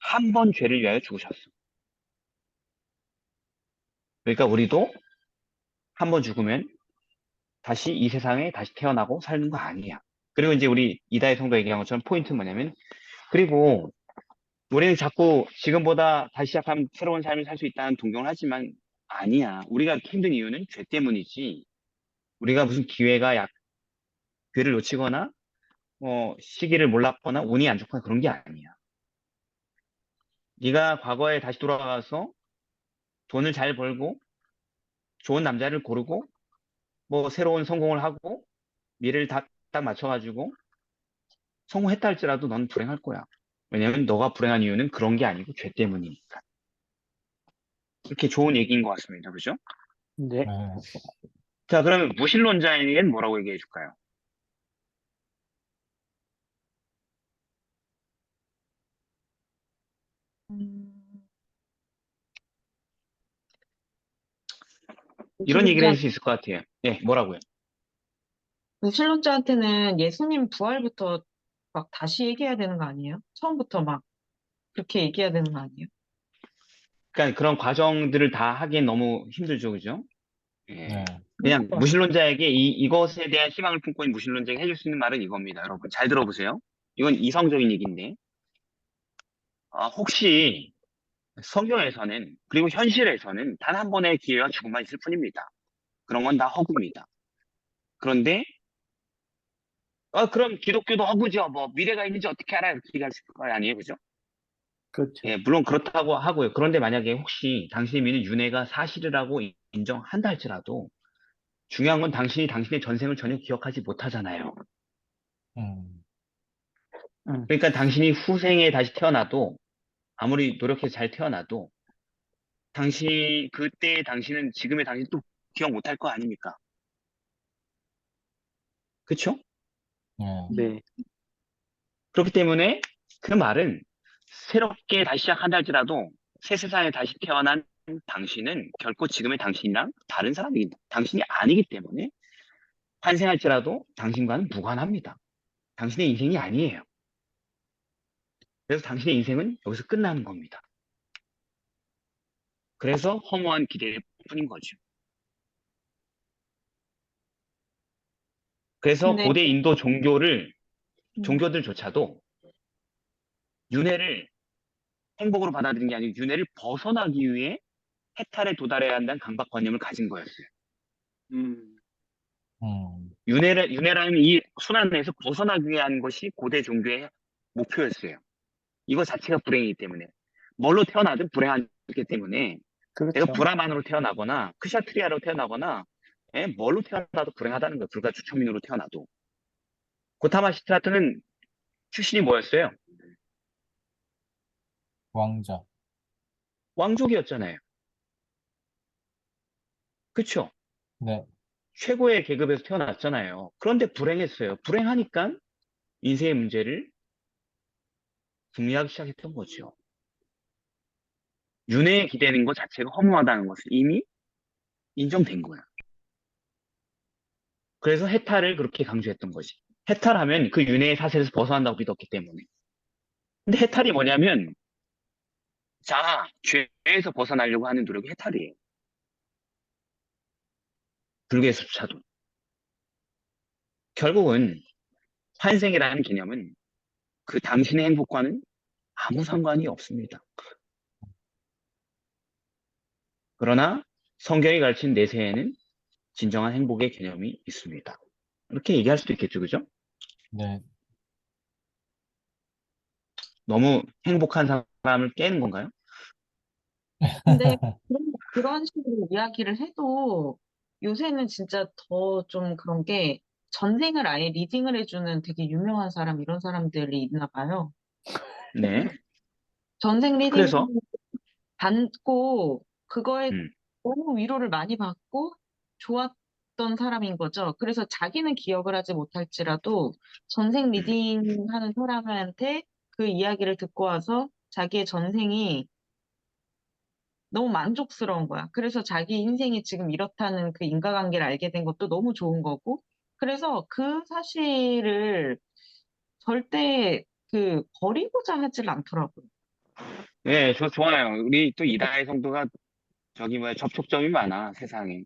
한 번 죄를 위하여 죽으셨어. 그러니까 우리도 한 번 죽으면 다시 이 세상에 다시 태어나고 사는 거 아니야. 그리고 이제 우리 이다혜 성도 얘기한 것처럼 포인트는 뭐냐면 그리고 우리는 자꾸 지금보다 다시 시작하면 새로운 삶을 살 수 있다는 동경을 하지만 아니야. 우리가 힘든 이유는 죄 때문이지. 우리가 무슨 기회를 놓치거나, 시기를 몰랐거나, 운이 안 좋거나 그런 게 아니야. 네가 과거에 다시 돌아가서 돈을 잘 벌고, 좋은 남자를 고르고, 뭐 새로운 성공을 하고, 미래를 딱 맞춰가지고, 성공했다 할지라도 넌 불행할 거야. 왜냐면 너가 불행한 이유는 그런 게 아니고 죄 때문이니까. 이렇게 좋은 얘기인 것 같습니다. 그죠? 네. 네. 자, 그러면 무신론자에겐 뭐라고 얘기해 줄까요? 음, 이런 얘기를 무신론자, 할 수 있을 것 같아요. 예, 뭐라고요? 무신론자한테는 예수님 부활부터 막 다시 얘기해야 되는 거 아니에요? 처음부터 막 그렇게 얘기해야 되는 거 아니에요? 그러니까 그런 과정들을 다 하기엔 너무 힘들죠. 그죠? 예. 네. 그냥 그러니까 무신론자에게 이것에 대한 희망을 품고 있는 무신론자에게 해줄 수 있는 말은 이겁니다. 여러분, 잘 들어보세요. 이건 이성적인 얘기인데, 혹시 성경에서는, 그리고 현실에서는 단 한 번의 기회와 죽음만 있을 뿐입니다. 그런 건 다 허구입니다. 그런데, 그럼 기독교도 허구죠. 뭐, 미래가 있는지 어떻게 알아요? 이렇게 얘기할 수 있을 거 아니에요. 그죠? 그렇죠. 예, 물론 그렇다고 하고요. 그런데 만약에 혹시 당신이 믿는 윤회가 사실이라고 인정한다 할지라도, 중요한 건 당신이 당신의 전생을 전혀 기억하지 못하잖아요. 음, 음, 그러니까 당신이 후생에 다시 태어나도, 아무리 노력해서 잘 태어나도, 그때의 당신은 지금의 당신 또 기억 못할 거 아닙니까? 그쵸? 네. 네. 그렇기 때문에 그 말은 새롭게 다시 시작한다 할지라도 새 세상에 다시 태어난 당신은 결코 지금의 당신이랑 다른 당신이 아니기 때문에 환생할지라도 당신과는 무관합니다. 당신의 인생이 아니에요. 그래서 당신의 인생은 여기서 끝나는 겁니다. 그래서 허무한 기대일 뿐인 거죠. 그래서 근데, 고대 인도 음, 종교들조차도 윤회를 행복으로 받아들인 게 아니고 윤회를 벗어나기 위해 해탈에 도달해야 한다는 강박관념을 가진 거였어요. 음, 윤회라는 이 순환에서 벗어나기 위한 것이 고대 종교의 목표였어요. 이거 자체가 불행이기 때문에. 뭘로 태어나든 불행하기 때문에 내가 그렇죠. 브라만으로 태어나거나 크샤트리아로 태어나거나 뭘로 태어나도 불행하다는 거예요. 불가 주천민으로 태어나도. 고타마 시트라트는 출신이 뭐였어요? 왕자. 왕족이었잖아요. 그쵸? 네. 최고의 계급에서 태어났잖아요. 그런데 불행했어요. 불행하니까 인생의 문제를 궁리하기 시작했던 거죠. 윤회에 기대는 것 자체가 허무하다는 것은 이미 인정된 거야. 그래서 해탈을 그렇게 강조했던 거지. 해탈하면 그 윤회의 사슬에서 벗어난다고 믿었기 때문에. 근데 해탈이 뭐냐면, 죄에서 벗어나려고 하는 노력이 해탈이에요. 불교에서조차도. 결국은 환생이라는 개념은 그 당신의 행복과는 아무 상관이 없습니다. 그러나 성경이 가르친 내세에는 진정한 행복의 개념이 있습니다. 이렇게 얘기할 수도 있겠죠, 그죠? 네. 너무 행복한 사람을 깨는 건가요? 근데 그런 식으로 이야기를 해도 요새는 진짜 더 좀 그런 게 전생을 아예 리딩을 해주는 되게 유명한 사람, 이런 사람들이 있나 봐요. 네. 전생 리딩 그래서, 받고 그거에 음, 너무 위로를 많이 받고 좋았던 사람인 거죠. 그래서 자기는 기억을 하지 못할지라도 전생 음, 리딩 하는 사람한테 그 이야기를 듣고 와서 자기의 전생이 너무 만족스러운 거야. 그래서 자기 인생이 지금 이렇다는 그 인과관계를 알게 된 것도 너무 좋은 거고. 그래서 그 사실을 절대 버리고자 하질 않더라고요. 네, 저 좋아요. 우리 또 이다혜 성도가 접촉점이 많아, 세상에.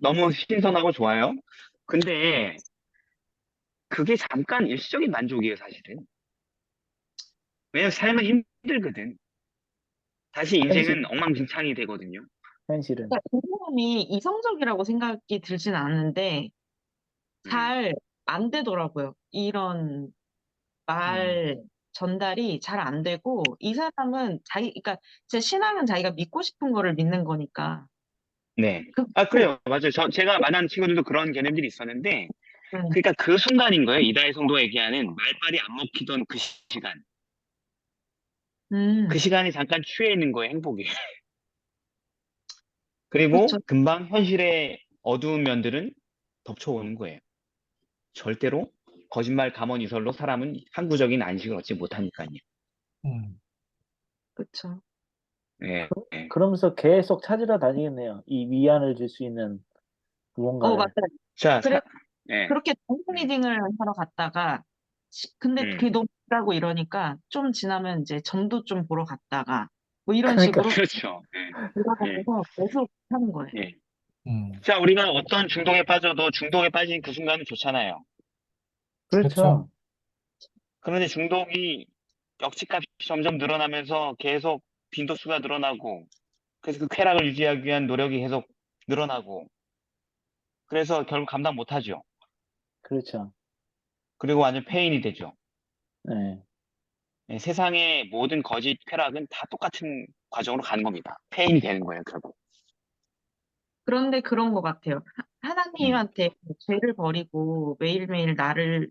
너무 신선하고 좋아요. 근데 그게 잠깐 일시적인 만족이에요, 사실은. 왜냐면 삶은 힘들거든. 다시 현실, 인생은 엉망진창이 되거든요. 현실은. 그러니까 그 사람이 이성적이라고 생각이 들진 않는데 음, 잘 안 되더라고요. 이런 말 전달이 잘 안 되고 이 사람은 그러니까 제 신앙은 자기가 믿고 싶은 거를 믿는 거니까. 네. 그, 아, 그래요. 맞아요. 제가 만난 친구들도 그런 개념들이 있었는데, 음, 그러니까 그 순간인 거예요. 이다혜 성도가 얘기하는 말빨이 안 먹히던 그 시간. 그 음, 시간이 잠깐 취해 있는 거예요, 행복이. 그리고 그렇죠. 금방 현실의 어두운 면들은 덮쳐오는 거예요. 절대로 거짓말 감언이설로 사람은 항구적인 안식을 얻지 못하니까요. 음, 그렇죠. 예, 예. 그러면서 계속 찾으러 다니겠네요. 이 위안을 줄 수 있는 무언가를. 맞아요. 자, 그래, 예, 그렇게 정신 음, 리딩을 하러 갔다가 근데 그게 음. 너무 비싸고 이러니까 좀 지나면 이제 점도 좀 보러 갔다가 뭐 이런 그러니까, 식으로 그렇죠. 예, 예, 돌아다니면서 계속 하는 거예요. 예. 음. 자, 우리가 어떤 중독에 빠져도 중독에 빠진 그 순간은 좋잖아요. 그렇죠. 그렇죠. 그런데 중독이 역치값이 점점 늘어나면서 계속 빈도수가 늘어나고, 그래서 그 쾌락을 유지하기 위한 노력이 계속 늘어나고, 그래서 결국 감당 못하죠. 그렇죠. 그리고 완전 폐인이 되죠. 네. 예, 세상의 모든 거짓 쾌락은 다 똑같은 과정으로 가는 겁니다. 폐인이 되는 거예요, 결국. 그런데 그런 것 같아요. 음, 하나님한테 죄를 버리고 매일매일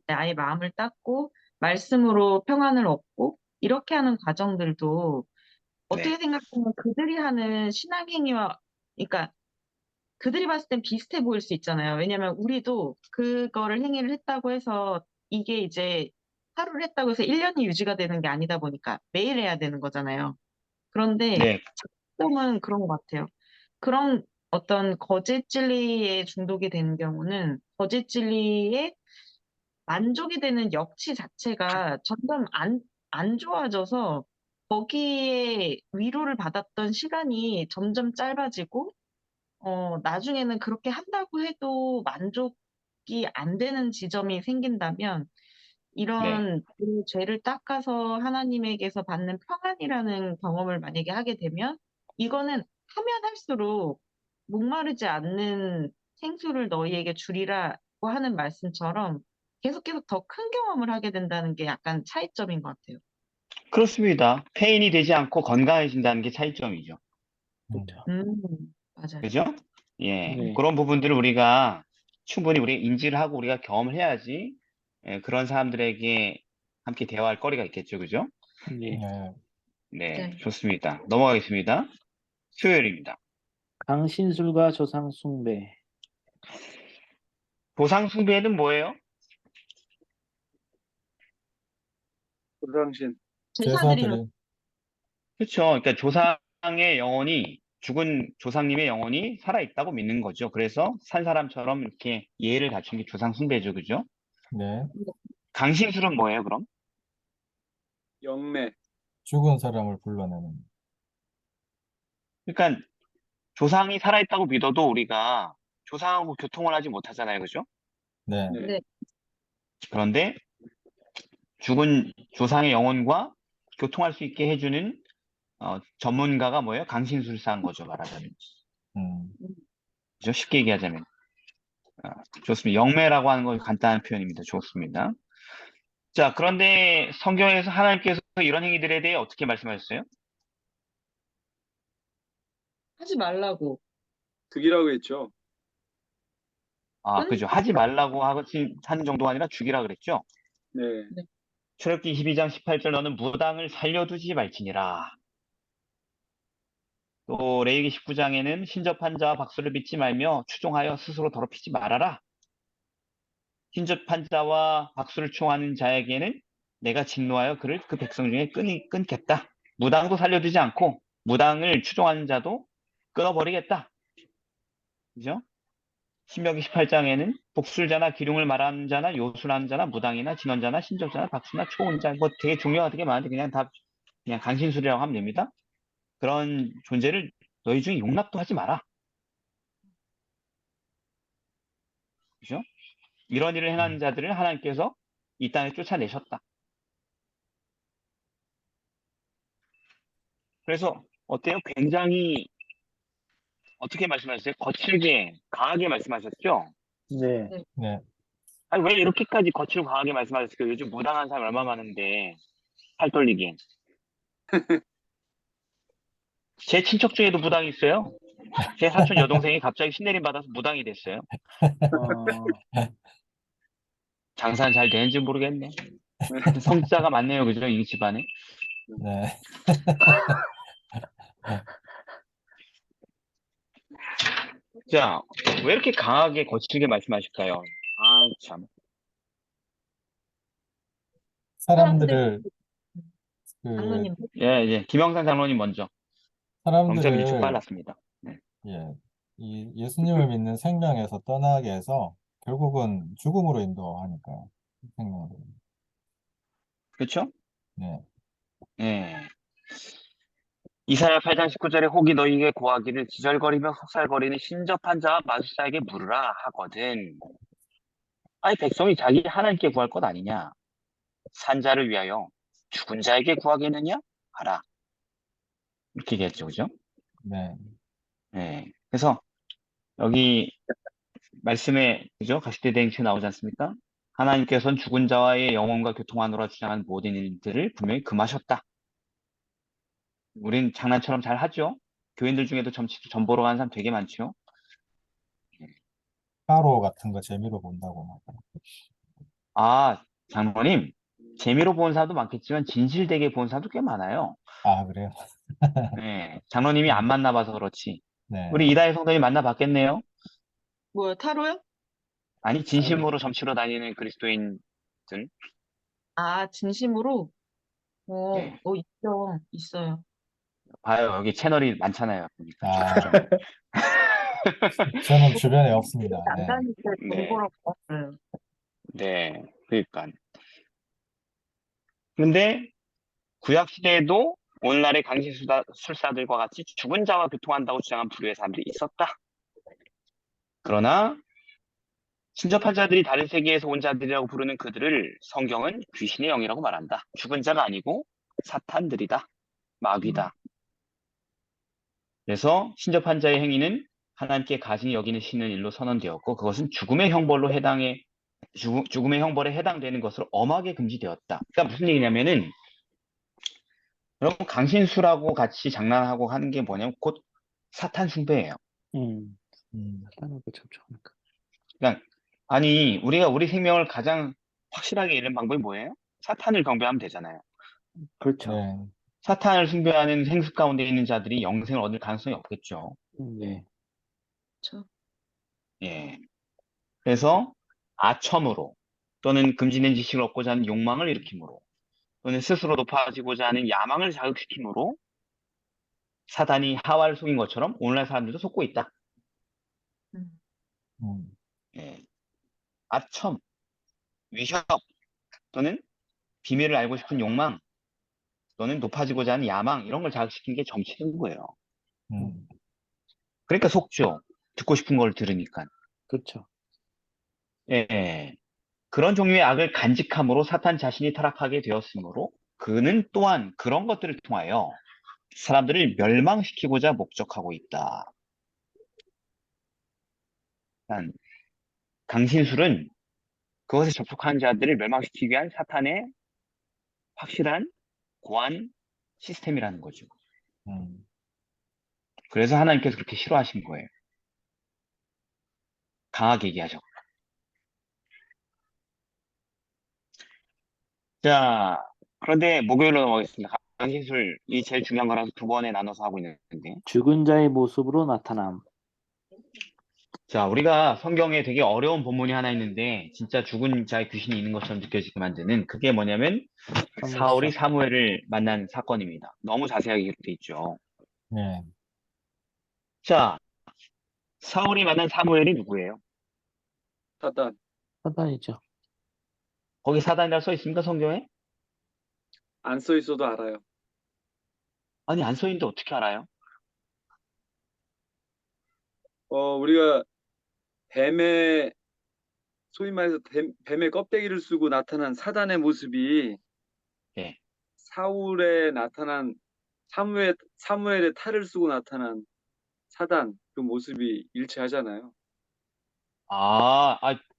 나의 마음을 닦고 말씀으로 평안을 얻고 이렇게 하는 과정들도 네, 어떻게 생각하면 그들이 하는 신앙행위와, 그러니까 그들이 봤을 땐 비슷해 보일 수 있잖아요. 왜냐면 우리도 그거를 행위를 했다고 해서 이게 이제 하루를 했다고 해서 1년이 유지가 되는 게 아니다 보니까 매일 해야 되는 거잖아요. 그런데 네, 장점은 그런 것 같아요. 그런 어떤 거짓 진리에 중독이 되는 경우는 거짓 진리에 만족이 되는 역치 자체가 점점 안 좋아져서 거기에 위로를 받았던 시간이 점점 짧아지고 나중에는 그렇게 한다고 해도 만족이 안 되는 지점이 생긴다면 네. 이런 그 죄를 닦아서 하나님에게서 받는 평안이라는 경험을 만약에 하게 되면 이거는 하면 할수록 목마르지 않는 생수를 너희에게 주리라고 하는 말씀처럼 계속 더 큰 경험을 하게 된다는 게 약간 차이점인 것 같아요. 그렇습니다. 폐인이 되지 않고 건강해진다는 게 차이점이죠. 그렇죠. 맞아요. 그죠? 예, 네. 그런 부분들을 우리가 충분히 우리 인지를 하고 우리가 경험을 해야지 그런 사람들에게 함께 대화할 거리가 있겠죠. 그죠? 네. 네. 네, 네. 좋습니다. 넘어가겠습니다. 수요일입니다. 강신술과 조상 숭배. 보상 숭배는 뭐예요? 조상신. 제사 드리는 제사들이, 그렇죠. 그러니까 조상의 영혼이 죽은 조상님의 영혼이 살아있다고 믿는 거죠. 그래서 산 사람처럼 이렇게 예를 갖춘 게 조상 숭배죠. 그죠? 네. 강신술은 뭐예요, 그럼? 영매. 죽은 사람을 불러내는. 그러니까 조상이 살아있다고 믿어도 우리가 조상하고 교통을 하지 못하잖아요. 그죠? 네. 네. 네. 그런데 죽은 조상의 영혼과 교통할 수 있게 해주는 전문가가 뭐예요? 강신술사인 거죠, 말하자면. 음. 그죠? 쉽게 얘기하자면. 좋습니다. 영매라고 하는 건 간단한 표현입니다. 좋습니다. 자, 그런데 성경에서 하나님께서 이런 행위들에 대해 어떻게 말씀하셨어요? 하지 말라고. 득이라고 했죠. 아, 그죠. 하지 말라고 하는 정도가 아니라 죽이라 그랬죠? 네. 네. 출애굽기 22장 18절 너는 무당을 살려두지 말지니라. 또 레위기 19장에는 신접한 자와 박수를 빚지 말며 추종하여 스스로 더럽히지 말아라. 신접한 자와 박수를 청하는 자에게는 내가 진노하여 그를 그 백성 중에 끊겠다. 무당도 살려두지 않고 무당을 추종하는 자도 끊어버리겠다. 그죠? 신명기 18장에는 복술자나 기륭을 말하는 자나 요술하는 자나 무당이나 진언자나 신접자나 박수나 초혼자 뭐 되게 중요하게 되게 많은데 그냥 다 그냥 강신술이라고 하면 됩니다. 그런 존재를 너희 중에 용납도 하지 마라. 그죠? 이런 일을 행하는 자들을 하나님께서 이 땅에 쫓아내셨다. 그래서 어때요? 굉장히 어떻게 말씀하셨어요? 거칠게, 강하게 말씀하셨죠? 네. 네. 네. 아니, 왜 이렇게까지 거칠고 강하게 말씀하셨어요? 요즘 무당한 사람 얼마 많은데, 팔 떨리게. 제 친척 중에도 무당이 있어요. 제 사촌 여동생이 갑자기 신내림 받아서 무당이 됐어요. 어, 장사는 잘 되는지 모르겠네. 성자가 많네요, 그죠? 이 집안에. 네. 자, 왜 이렇게 강하게 거칠게 말씀하실까요? 아, 참. 사람들, 사람들을 그 장로님, 예, 예. 김영삼 장로님 먼저. 0.1초 사람들을 빨랐습니다. 네. 예, 이 예수님을 믿는 생명에서 떠나게 해서 결국은 죽음으로 인도하니까요. 생명으로. 그렇죠? 네. 예. 이사야 8장 19절에 혹이 너희에게 고하기를 기절거리며 속살거리는 신접한 자와 마술사에게 물으라 하거든. 아니, 백성이 자기 하나님께 구할 것 아니냐? 산자를 위하여 죽은 자에게 구하겠느냐? 하라. 이렇게 얘기했죠, 그죠? 네. 예. 그래서 여기 말씀에, 그죠? 가시대대행체 나오지 않습니까? 하나님께서는 죽은 자와의 영혼과 교통하노라 주장한 모든 일들을 분명히 금하셨다. 우린 장난처럼 잘 하죠? 교인들 중에도 점 보러 가는 사람 되게 많죠? 파로 같은 거 재미로 본다고 막. 아, 장모님, 재미로 보는 사람도 많겠지만 진실되게 보는 사람도 꽤 많아요. 아, 그래요? 네, 장로님이 안 만나봐서 그렇지. 우리 네. 이다혜 성도님 만나봤겠네요? 뭐요, 타로요? 아니, 진심으로 점치러 다니는 그리스도인들. 아, 진심으로? 네, 있죠. 있어요. 봐요. 여기 채널이 많잖아요. 그러니까 아, 좀. 저는 주변에 없습니다. 안 네. 다닐 때 네, 정보를 받았어요. 네, 그러니까. 근데 구약 시대에도 오늘날의 강신술사들과 같이 죽은 자와 교통한다고 주장한 부류의 사람들이 있었다. 그러나 신접한 자들이 다른 세계에서 온 자들이라고 부르는 그들을 성경은 귀신의 영이라고 말한다. 죽은 자가 아니고 사탄들이다. 음, 마귀다. 그래서 신접한 자의 행위는 하나님께 가증히 여기는 신은 일로 선언되었고 그것은 죽음의 형벌에 해당되는 것으로 엄하게 금지되었다. 그러니까 무슨 얘기냐면은 여러분 강신술하고 같이 장난하고 하는 게 뭐냐면 곧 사탄 숭배예요. 음, 음, 사람하고 접촉하니까. 그러니까 아니 우리가 우리 생명을 가장 확실하게 잃는 방법이 뭐예요? 사탄을 경배하면 되잖아요. 그렇죠. 네. 사탄을 숭배하는 생습 가운데 있는 자들이 영생을 얻을 가능성이 없겠죠. 네. 그렇죠. 예. 그래서 아첨으로 또는 금지된 지식을 얻고자 하는 욕망을 일으킴으로 또는 스스로 높아지고자 하는 야망을 자극시킴으로 사단이 하와를 속인 것처럼 오늘날 사람들도 속고 있다. 음, 음, 예. 아첨, 위협 또는 비밀을 알고 싶은 욕망 또는 높아지고자 하는 야망 이런 걸 자극시키는 게 정치인 거예요. 음, 그러니까 속죠. 듣고 싶은 걸 들으니까. 그렇죠. 예. 그런 종류의 악을 간직함으로 사탄 자신이 타락하게 되었으므로 그는 또한 그런 것들을 통하여 사람들을 멸망시키고자 목적하고 있다. 난 강신술은 그것에 접촉한 자들을 멸망시키기 위한 사탄의 확실한 고안 시스템이라는 거죠. 음. 그래서 하나님께서 그렇게 싫어하신 거예요. 강하게 얘기하죠. 자, 그런데 목요일로 넘어가겠습니다. 강신술이 제일 중요한 거라서 두 번에 나눠서 하고 있는데. 죽은 자의 모습으로 나타남. 자, 우리가 성경에 되게 어려운 본문이 하나 있는데, 진짜 죽은 자의 귀신이 있는 것처럼 느껴지게 만드는, 그게 뭐냐면, 사울이 사무엘상. 사무엘을 만난 사건입니다. 너무 자세하게 기록돼 있죠. 네. 자, 사울이 만난 사무엘이 누구예요? 사단. 사단이죠. 거기 사단이라 써 있습니까, 성경에? 안 써 있어도 알아요. 아니, 안 써 있는데 어떻게 알아요? 우리가 뱀의 소위 말해서 뱀의 껍데기를 쓰고 나타난 사단의 모습이 예. 사울에 나타난 사무엘의 탈을 쓰고 나타난 사단 그 모습이 일치하잖아요.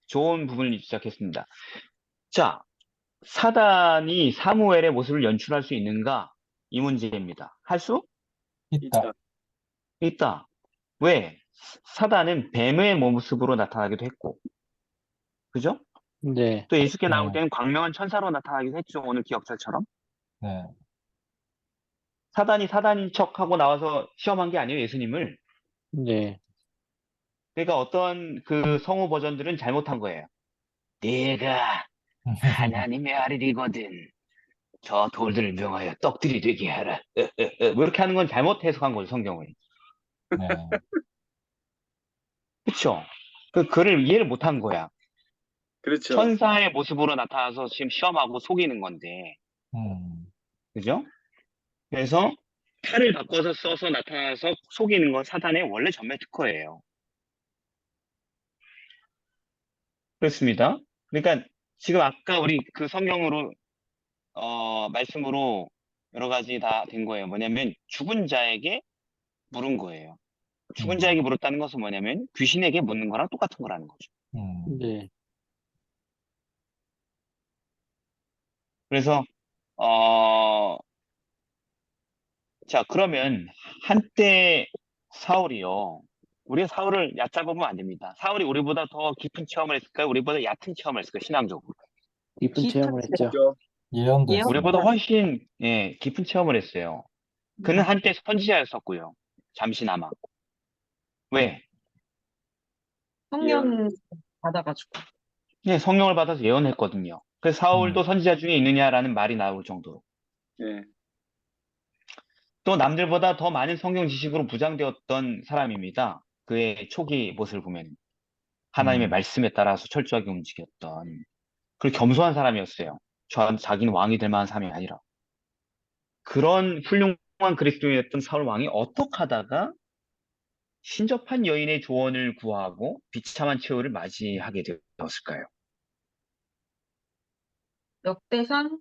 좋은 부분을 시작했습니다. 자, 사단이 사무엘의 모습을 연출할 수 있는가? 이 문제입니다. 할 수 있다. 있다. 있다. 왜? 사단은 뱀의 모습으로 나타나기도 했고, 그죠? 네, 또 예수께 나올 네, 때는 광명한 천사로 나타나기도 했죠. 오늘 기억자처럼. 네, 사단이 사단인 척하고 나와서 시험한 게 아니에요, 예수님을. 네, 그러니까 어떤 그 성우 버전들은 잘못한 거예요. 네가 하나님의 아들이거든. 저 돌들을 명하여 떡들이 되게 하라. 뭐 이렇게 하는 건 잘못 해석한 거죠, 성경을. 네, 그쵸? 그를 이해를 못한 거야. 그렇죠. 천사의 모습으로 나타나서 지금 시험하고 속이는 건데, 음, 그죠? 그래서 칼을 바꿔서 써서 나타나서 속이는 건 사단의 원래 전매 특허예요. 그렇습니다. 그러니까 지금 아까 우리 그 성경으로 말씀으로 여러 가지 다 된 거예요. 뭐냐면 죽은 자에게 물은 거예요. 죽은 자에게 음, 물었다는 것은 뭐냐면 귀신에게 묻는 거랑 똑같은 거라는 거죠. 네, 그래서 어, 자, 그러면 한때 사울이요. 우리가 사울을 얕잡으면 안 됩니다. 사울이 우리보다 더 깊은 체험을 했을까요? 우리보다 얕은 체험을 했을까요? 신앙적으로. 깊은 깊은 체험을 했죠. 그렇죠. 예언도 우리보다 했습니다. 예언자. 훨씬 깊은 체험을 했어요. 그는 한때 선지자였었고요. 잠시나마. 왜? 예언. 성령 받아가지고. 성령을 받아서 예언했거든요. 그래서 음, 사울도 선지자 중에 있느냐라는 말이 나올 정도로. 예. 또 남들보다 더 많은 성경 지식으로 부장되었던 사람입니다. 그의 초기 모습을 보면 하나님의 음, 말씀에 따라서 철저하게 움직였던 그리고 겸손한 사람이었어요. 자기는 왕이 될 만한 사람이 아니라. 그런 훌륭한 그리스도인이었던 사울 왕이 어떻게 하다가 신접한 여인의 조언을 구하고 비참한 최후를 맞이하게 되었을까요? 역대상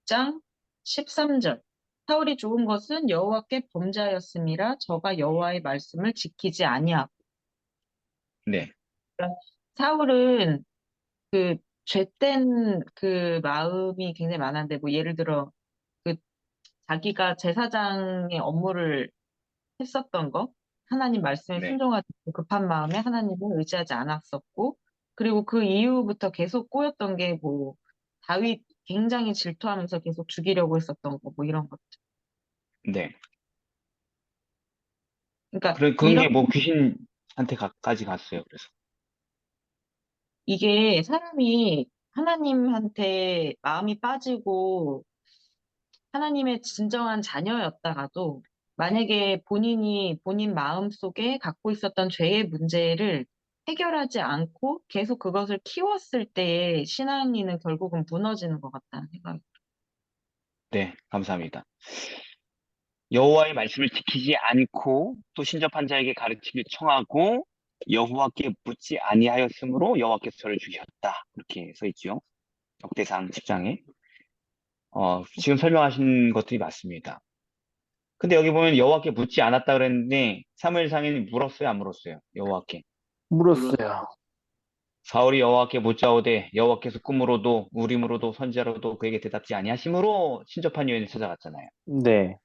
10장 13절. 사울이 좋은 것은 여호와께 범죄하였음이라 저가 여호와의 말씀을 지키지 아니하고. 네, 그러니까 사울은 그 죄된 그 마음이 굉장히 많았는데 뭐 예를 들어 그 자기가 제사장의 업무를 했었던 거, 하나님 말씀에 네, 순종하지 않고 급한 마음에 하나님을 의지하지 않았었고, 그리고 그 이후부터 계속 꼬였던 게 뭐, 다윗 굉장히 질투하면서 계속 죽이려고 했었던 거, 뭐 이런 것. 네. 그러니까 그런 게 뭐 귀신한테까지 갔어요. 그래서. 이게 사람이 하나님한테 마음이 빠지고 하나님의 진정한 자녀였다가도 만약에 본인이 본인 마음속에 갖고 있었던 죄의 문제를 해결하지 않고 계속 그것을 키웠을 때의 신앙이는 결국은 무너지는 것 같다는 생각이. 네, 감사합니다. 여호와의 말씀을 지키지 않고 또 신접한 자에게 가르치길 청하고 여호와께 묻지 아니하였으므로 여호와께서 저를 죽이셨다. 이렇게 써 있죠. 역대상 10장에. 지금 설명하신 것들이 맞습니다. 근데 여기 보면 여호와께 묻지 않았다 그랬는데 사무엘상에는 물었어요, 안 물었어요? 여호와께. 물었어요. 사울이 여호와께 묻자오되 여호와께서 꿈으로도 우림으로도 선지자로도 그에게 대답지 아니하심으로 신접한 여인을 찾아갔잖아요. 네,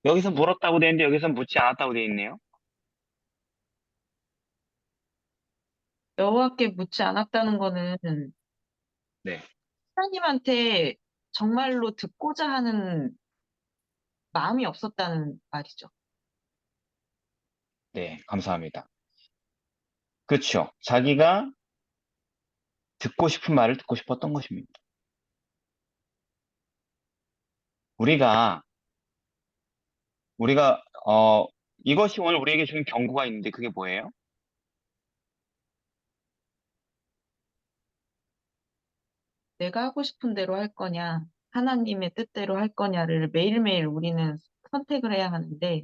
여기서 물었다고 돼 있는데 여기서 묻지 않았다고 돼 있네요. 여호와께 묻지 않았다는 거는 네, 하나님한테 정말로 듣고자 하는 마음이 없었다는 말이죠. 네, 감사합니다. 그렇죠. 자기가 듣고 싶은 말을 듣고 싶었던 것입니다. 우리가 우리가 이것이 오늘 우리에게 주는 경고가 있는데 그게 뭐예요? 내가 하고 싶은 대로 할 거냐, 하나님의 뜻대로 할 거냐를 매일매일 우리는 선택을 해야 하는데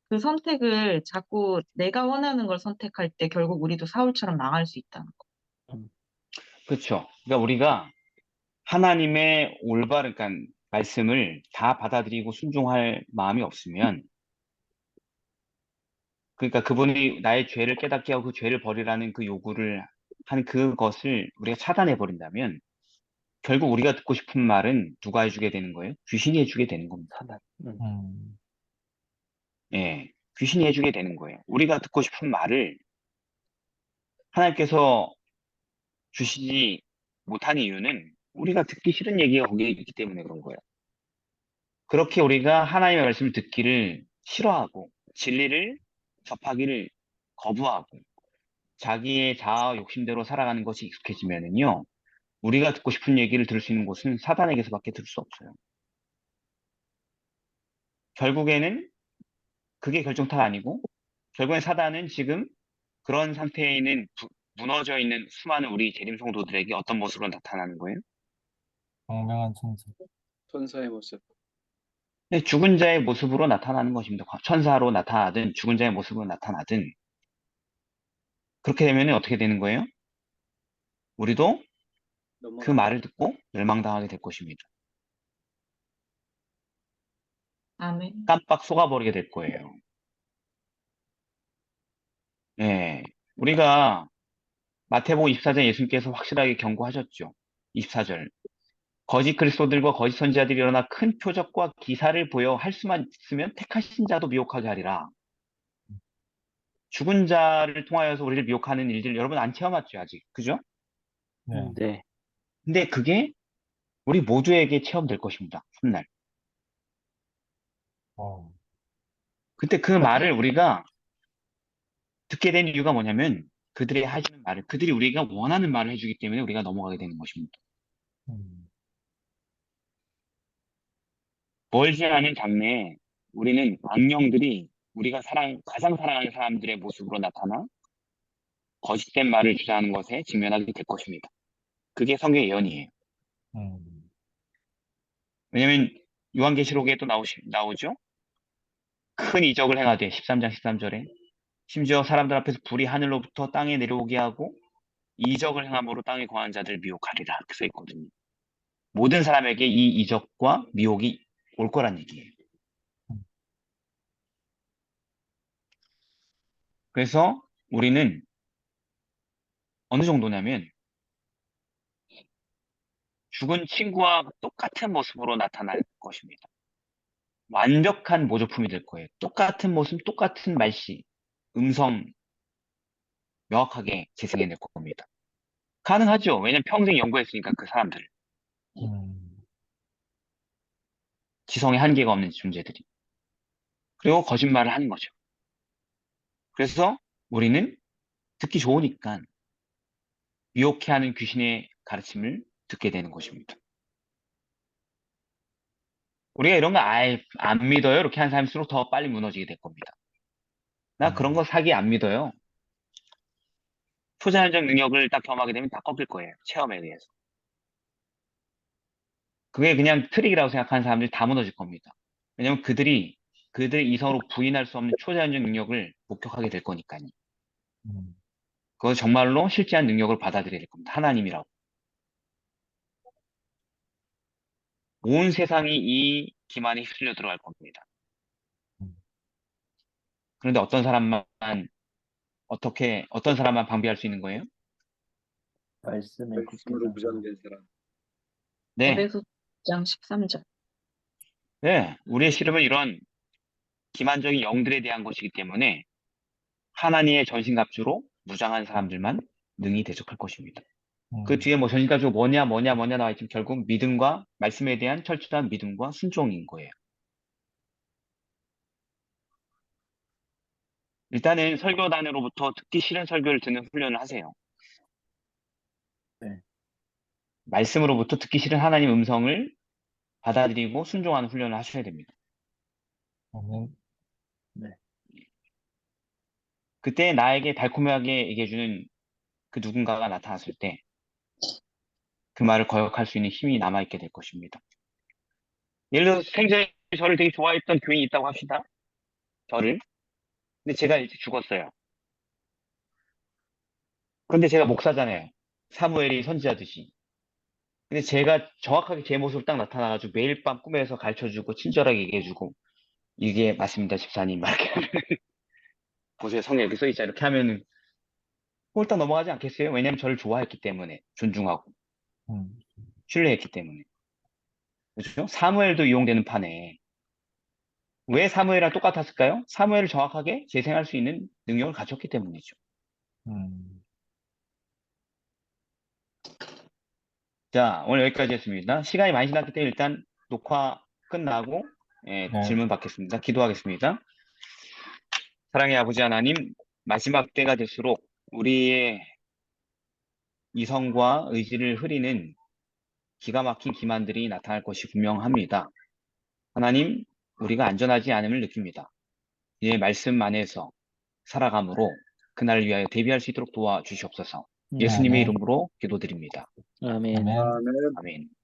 그 선택을 자꾸 내가 원하는 걸 선택할 때 결국 우리도 사울처럼 망할 수 있다는 거. 음, 그렇죠. 그러니까 우리가 하나님의 올바른, 그러니까 말씀을 다 받아들이고 순종할 마음이 없으면, 그러니까 그분이 나의 죄를 깨닫게 하고 그 죄를 버리라는 그 요구를 한 그것을 우리가 차단해 버린다면, 결국 우리가 듣고 싶은 말은 누가 해주게 되는 거예요? 귀신이 해주게 되는 겁니다. 사단. 음, 예, 귀신이 해주게 되는 거예요. 우리가 듣고 싶은 말을 하나님께서 주시지 못하는 이유는 우리가 듣기 싫은 얘기가 거기에 있기 때문에 그런 거예요. 그렇게 우리가 하나님의 말씀을 듣기를 싫어하고 진리를 접하기를 거부하고 자기의 자아 욕심대로 살아가는 것이 익숙해지면은요, 우리가 듣고 싶은 얘기를 들을 수 있는 곳은 사단에게서밖에 들을 수 없어요. 결국에는 그게 결정타가 아니고, 결국엔 사단은 지금 그런 상태에 있는 무너져 있는 수많은 우리 재림 성도들에게 어떤 모습으로 나타나는 거예요? 광명한 천사. 천사의 모습. 네, 죽은 자의 모습으로 나타나는 것입니다. 천사로 나타나든 죽은 자의 모습으로 나타나든 그렇게 되면 어떻게 되는 거예요? 우리도 그 넘어가. 말을 듣고 멸망당하게 될 것입니다. 아멘. 깜빡 속아버리게 될 거예요. 예, 우리가 마태복음 24장 예수님께서 확실하게 경고하셨죠. 24절. 거짓 그리스도들과 거짓 선지자들이 일어나 큰 표적과 기사를 보여 할 수만 있으면 택하신 자도 미혹하게 하리라. 죽은 자를 통하여서 우리를 미혹하는 일들 여러분 안 체험했죠, 아직. 그죠? 네. 네. 근데 그게 우리 모두에게 체험될 것입니다. 훗날. 어, 그때 그 말을 우리가 듣게 된 이유가 뭐냐면 그들이 하시는 말을, 그들이 우리가 원하는 말을 해주기 때문에 우리가 넘어가게 되는 것입니다. 음, 멀지 않은 장래에 우리는 악령들이 우리가 가장 사랑하는 사람들의 모습으로 나타나 거짓된 말을 주장하는 것에 직면하게 될 것입니다. 그게 성경의 예언이에요. 음, 왜냐면 요한계시록에 또 나오죠? 큰 이적을 행하되 13장 13절에 심지어 사람들 앞에서 불이 하늘로부터 땅에 내려오게 하고 이적을 행함으로 땅에 거하는 자들을 미혹하리라 이렇게 써 있거든요. 모든 사람에게 이 이적과 미혹이 올 거란 얘기예요. 음, 그래서 우리는 어느 정도냐면 죽은 친구와 똑같은 모습으로 나타날 것입니다. 완벽한 모조품이 될 거예요. 똑같은 모습, 똑같은 말씨, 음성 명확하게 재생해낼 겁니다. 가능하죠. 왜냐면 평생 연구했으니까 그 사람들. 음, 지성에 한계가 없는 존재들이. 그리고 거짓말을 하는 거죠. 그래서 우리는 듣기 좋으니까 미혹해 하는 귀신의 가르침을 듣게 되는 것입니다. 우리가 이런 거 아예 안 믿어요. 이렇게 하는 사람일수록 더 빨리 무너지게 될 겁니다. 나 그런 거 사기 안 믿어요. 초자연적 능력을 딱 경험하게 되면 다 꺾일 거예요. 체험에 의해서. 그게 그냥 트릭이라고 생각하는 사람들이 다 무너질 겁니다. 왜냐면 그들의 이성으로 부인할 수 없는 초자연적 능력을 목격하게 될 거니까요. 음, 그거 정말로 실제한 능력을 받아들여야 될 겁니다. 하나님이라고. 온 세상이 이 기만에 휩쓸려 들어갈 겁니다. 음. 그런데 어떤 사람만 방비할 수 있는 거예요? 말씀에 굳게 말씀으로 선 사람. 무장된 사람. 네, 에베소 6장 13절. 네. 우리의 씨름은 이런 기만적인 영들에 대한 것이기 때문에 하나님의 전신갑주로 무장한 사람들만 능히 대적할 것입니다. 그 음, 뒤에 뭐 전신갑주가 뭐냐 나와 있지만 결국 믿음과 말씀에 대한 철저한 믿음과 순종인 거예요. 일단은 설교단으로부터 듣기 싫은 설교를 듣는 훈련을 하세요. 네. 말씀으로부터 듣기 싫은 하나님 음성을 받아들이고 순종하는 훈련을 하셔야 됩니다. 아멘. 네. 그때 나에게 달콤하게 얘기해주는 그 누군가가 나타났을 때 그 말을 거역할 수 있는 힘이 남아있게 될 것입니다. 예를 들어서 생전에 저를 되게 좋아했던 교인이 있다고 합시다. 저를. 근데 제가 이제 죽었어요. 그런데 제가 목사잖아요. 사무엘이 선지자듯이. 근데 제가 정확하게 제 모습을 딱 나타나가지고 매일 밤 꿈에서 가르쳐주고 친절하게 얘기해주고 이게 맞습니다, 집사님. 막 이렇게 보세요, 성에 이렇게 써있자 이렇게 하면은 홀딱 넘어가지 않겠어요? 왜냐면 저를 좋아했기 때문에 존중하고 음, 신뢰했기 때문에 그렇죠? 사무엘도 이용되는 판에 왜 사무엘이랑 똑같았을까요? 사무엘을 정확하게 재생할 수 있는 능력을 갖췄기 때문이죠. 음. 자, 오늘 여기까지 했습니다. 시간이 많이 지났기 때문에 일단 녹화 끝나고 네, 질문 받겠습니다. 기도하겠습니다. 사랑의 아버지 하나님, 마지막 때가 될수록 우리의 이성과 의지를 흐리는 기가 막힌 기만들이 나타날 것이 분명합니다. 하나님, 우리가 안전하지 않음을 느낍니다. 이 말씀 안에서 살아감으로 그날을 위하여 대비할 수 있도록 도와주시옵소서. 예수님의 아멘, 이름으로 기도드립니다. 아멘. 아멘. 아멘. 아멘.